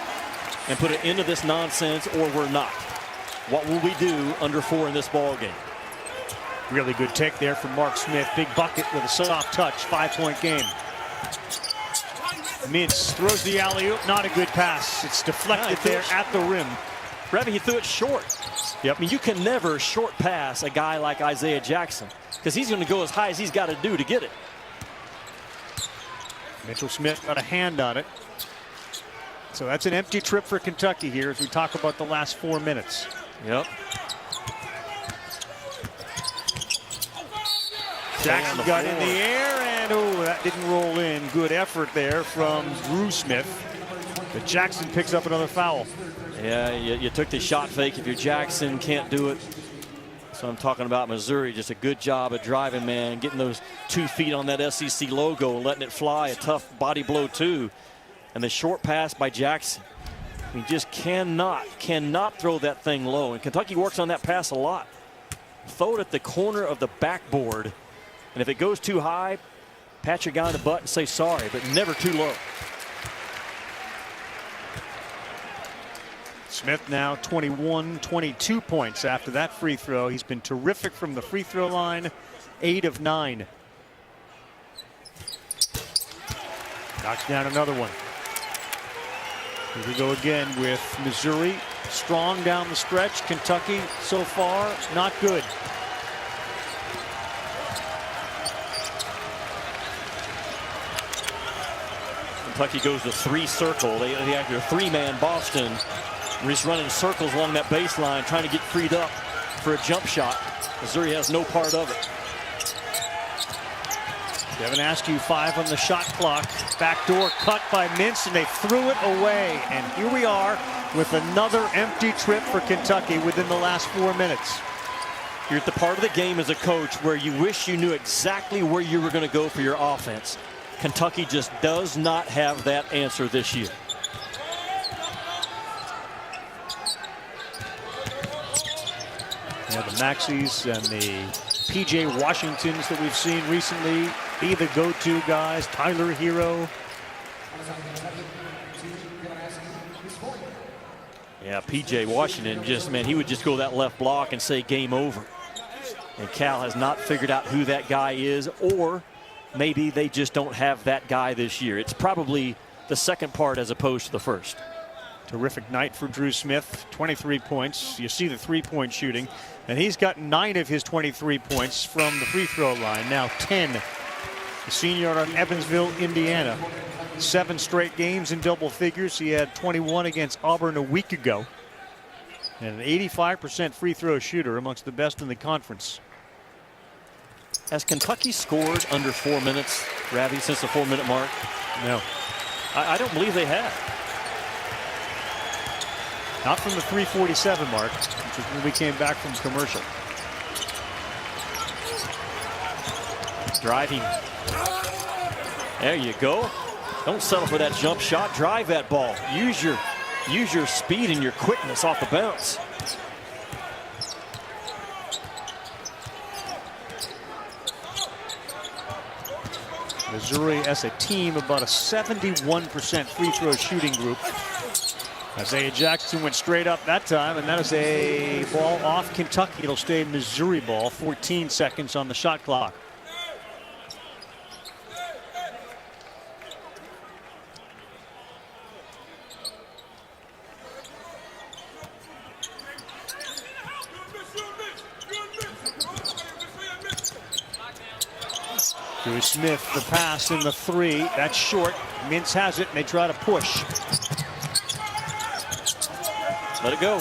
and put an end to this nonsense, or we're not. What will we do under 4 in this ball game? Really good take there from Mark Smith. Big bucket with a soft touch. 5-point game. Mintz throws the alley-oop. Not a good pass. It's deflected there at the rim. Ravi, he threw it short. Yep. I mean, you can never short pass a guy like Isaiah Jackson, because he's going to go as high as he's got to do to get it. Mitchell Smith got a hand on it. So that's an empty trip for Kentucky here as we talk about the last 4 minutes. Yep. Jackson got in the air, and that didn't roll in. Good effort there from Drew Smith. But Jackson picks up another foul. Yeah, you took the shot fake. If you're Jackson, can't do it. So I'm talking about Missouri. Just a good job of driving, man. Getting those 2 feet on that SEC logo and letting it fly. A tough body blow, too. And the short pass by Jackson. He just cannot throw that thing low. And Kentucky works on that pass a lot. Throw it at the corner of the backboard. And if it goes too high, pat your guy in the butt and say sorry, but never too low. Smith now 21, 22 points after that free throw. He's been terrific from the free throw line, 8 of 9. Knocks down another one. Here we go again with Missouri. Strong down the stretch. Kentucky so far not good. Kentucky goes to 3-circle. They have their 3-man Boston. We're just running circles along that baseline, trying to get freed up for a jump shot. Missouri has no part of it. Kevin Askew 5 on the shot clock. Backdoor cut by Mintz, and they threw it away. And here we are with another empty trip for Kentucky within the last 4 minutes. You're at the part of the game as a coach where you wish you knew exactly where you were going to go for your offense. Kentucky just does not have that answer this year. Yeah, the Maxis and the P.J. Washingtons that we've seen recently be the go-to guys. Tyler Hero. Yeah, P.J. Washington just, man, he would just go that left block and say game over. And Cal has not figured out who that guy is, or maybe they just don't have that guy this year. It's probably the second part as opposed to the first. Terrific night for Drew Smith, 23 points. You see the three-point shooting, and he's got 9 of his 23 points from the free throw line, now 10. The senior out of Evansville, Indiana. 7 straight games in double figures. He had 21 against Auburn a week ago. And an 85% free throw shooter, amongst the best in the conference. Has Kentucky scored under 4 minutes, Ravi, since the 4-minute mark? No. I don't believe they have. Not from the 3:47 mark, which is when we came back from commercial. Driving. There you go. Don't settle for that jump shot. Drive that ball. Use your speed and your quickness off the bounce. Missouri as a team about a 71% free throw shooting group. Isaiah Jackson went straight up that time, and that is a ball off Kentucky. It'll stay Missouri ball. 14 seconds on the shot clock. Drew Smith, the pass and the 3. That's short. Mintz has it, and they try to push. Let it go.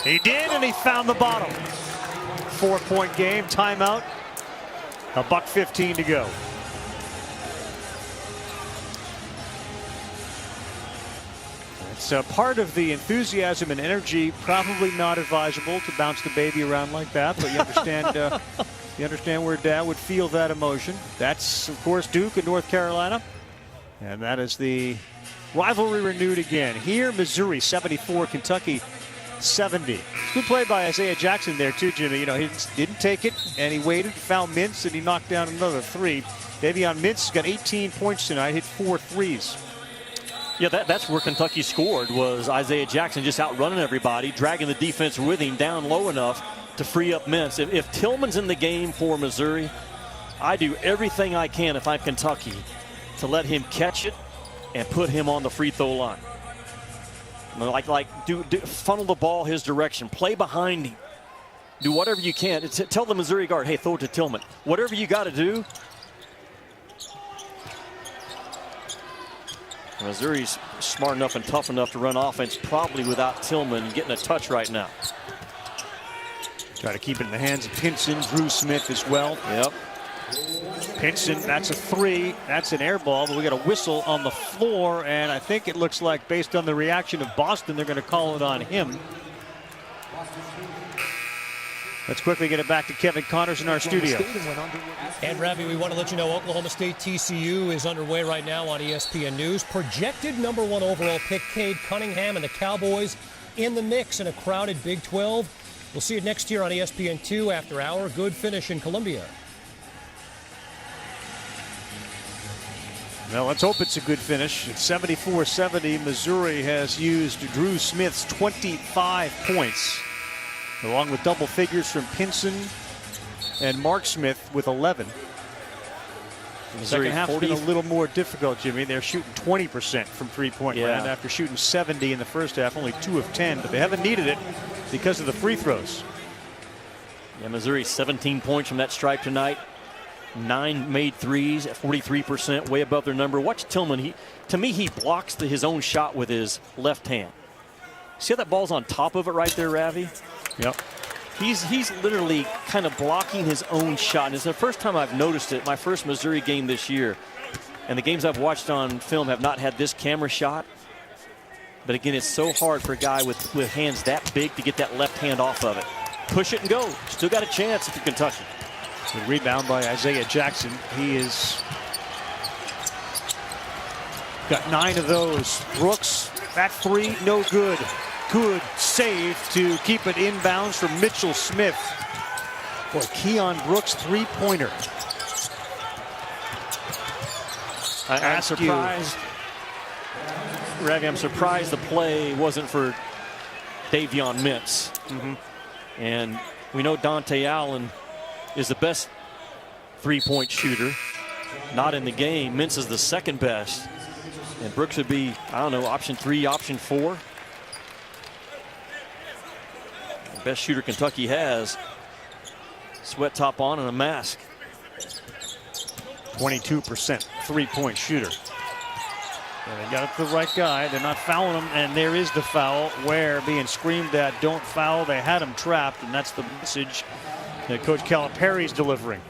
He did, and he found the bottom. 4-point game, timeout. $1:15 to go. It's a part of the enthusiasm and energy. Probably not advisable to bounce the baby around like that, but you understand. You understand where Dad would feel that emotion. That's, of course, Duke and North Carolina. And that is the rivalry renewed again. Here, Missouri 74, Kentucky 70. Good play by Isaiah Jackson there, too, Jimmy. You know, he didn't take it, and he waited, found Mintz, and he knocked down another 3. Davion Mintz got 18 points tonight, hit 4 threes. Yeah, that's where Kentucky scored, was Isaiah Jackson just outrunning everybody, dragging the defense with him down low enough to free up Mintz. If Tillman's in the game for Missouri, I do everything I can if I'm Kentucky to let him catch it and put him on the free throw line. Do funnel the ball his direction, play behind him, do whatever you can. Tell the Missouri guard, hey, throw it to Tillman. Whatever you got to do. Missouri's smart enough and tough enough to run offense probably without Tillman getting a touch right now. Try to keep it in the hands of Pinson, Drew Smith as well. Yep. Pinson, that's a 3. That's an air ball, but we got a whistle on the floor, and I think it looks like, based on the reaction of Boston, they're going to call it on him. Let's quickly get it back to Kevin Connors in our studio. And Ravi, we want to let you know Oklahoma State TCU is underway right now on ESPN News. Projected #1 overall pick Cade Cunningham and the Cowboys in the mix in a crowded Big 12. We'll see it next year on ESPN2 after hour. Good finish in Columbia. Well, let's hope it's a good finish. At 74-70, Missouri has used Drew Smith's 25 points, along with double figures from Pinson and Mark Smith with 11. The second half's been a little more difficult, Jimmy. They're shooting 20% from three-point land after shooting 70 in the first half, only 2 of 10, but they haven't needed it because of the free throws. Yeah, Missouri 17 points from that stripe tonight. 9 made threes at 43%, way above their number. Watch Tillman. To me, he blocks his own shot with his left hand. See how that ball's on top of it right there, Ravi? Yep. He's literally kind of blocking his own shot. And it's the first time I've noticed it. My first Missouri game this year. And the games I've watched on film have not had this camera shot. But again, it's so hard for a guy with hands that big to get that left hand off of it. Push it and go. Still got a chance if you're Kentucky. Good rebound by Isaiah Jackson. He is got 9 of those. Brooks, that three, no good. Good save to keep it inbounds from Mitchell Smith. Boy, Keon Brooks three-pointer. I'm surprised. Ravi, I'm surprised the play wasn't for Davion Mintz. And we know Dante Allen is the best three-point shooter. Not in the game. Mintz is the second best. And Brooks would be, I don't know, option 3, option 4. The best shooter Kentucky has. Sweat top on and a mask. 22% three-point shooter. And they got it to the right guy. They're not fouling him, and there is the foul. Ware being screamed at, don't foul. They had him trapped, and that's the message that Coach Calipari's delivering.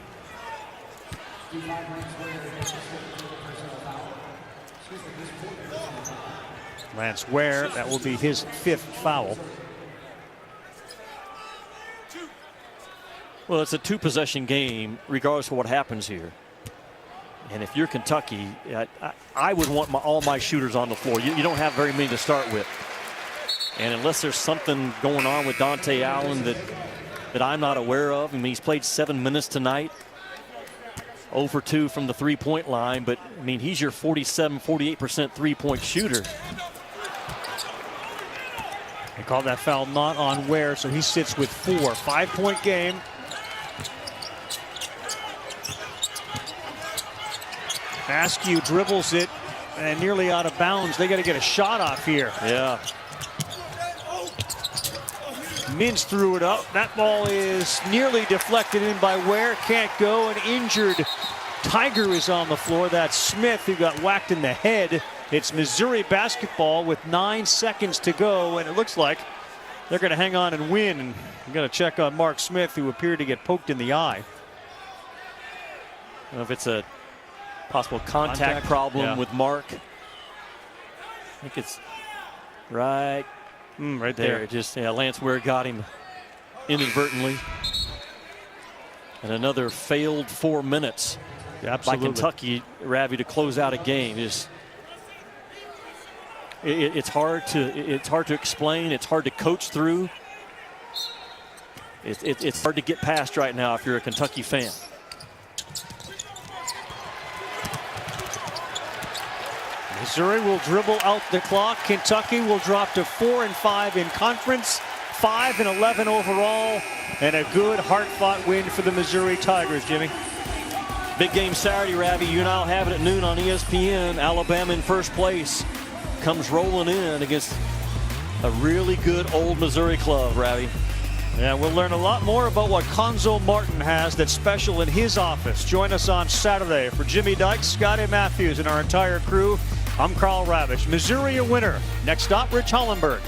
Lance Ware, that will be his 5th foul. Well, it's a 2-possession game, regardless of what happens here. And if you're Kentucky, I would want all my shooters on the floor. You don't have very many to start with. And unless there's something going on with Dante Allen that I'm not aware of. I mean, he's played 7 minutes tonight. 0 for 2 from the three-point line. But, I mean, he's your 48% three-point shooter. They call that foul not on Ware, so he sits with 4. 5-point game. Askew dribbles it and nearly out of bounds. They got to get a shot off here. Yeah. Mintz threw it up. That ball is nearly deflected in by Ware. Can't go. An injured Tiger is on the floor. That's Smith, who got whacked in the head. It's Missouri basketball with 9 seconds to go, and it looks like they're going to hang on and win. And I'm going to check on Mark Smith, who appeared to get poked in the eye. I don't know if it's a possible contact problem with Mark. I think it's right there. Just Lance Ware got him inadvertently. And another failed 4 minutes by Kentucky, Ravi, to close out a game. It's hard to explain. It's hard to coach through. It's hard to get past right now if you're a Kentucky fan. Missouri will dribble out the clock. Kentucky will drop to 4-5 in conference, 5-11 overall, and a good hard-fought win for the Missouri Tigers, Jimmy. Big game Saturday, Ravi. You and I'll have it at noon on ESPN. Alabama in first place comes rolling in against a really good old Missouri club, Ravi. Yeah, we'll learn a lot more about what Konzo Martin has that's special in his office. Join us on Saturday. For Jimmy Dykes, Scotty Matthews, and our entire crew, I'm Carl Ravitch. Missouri a winner. Next stop, Rich Hollenberg.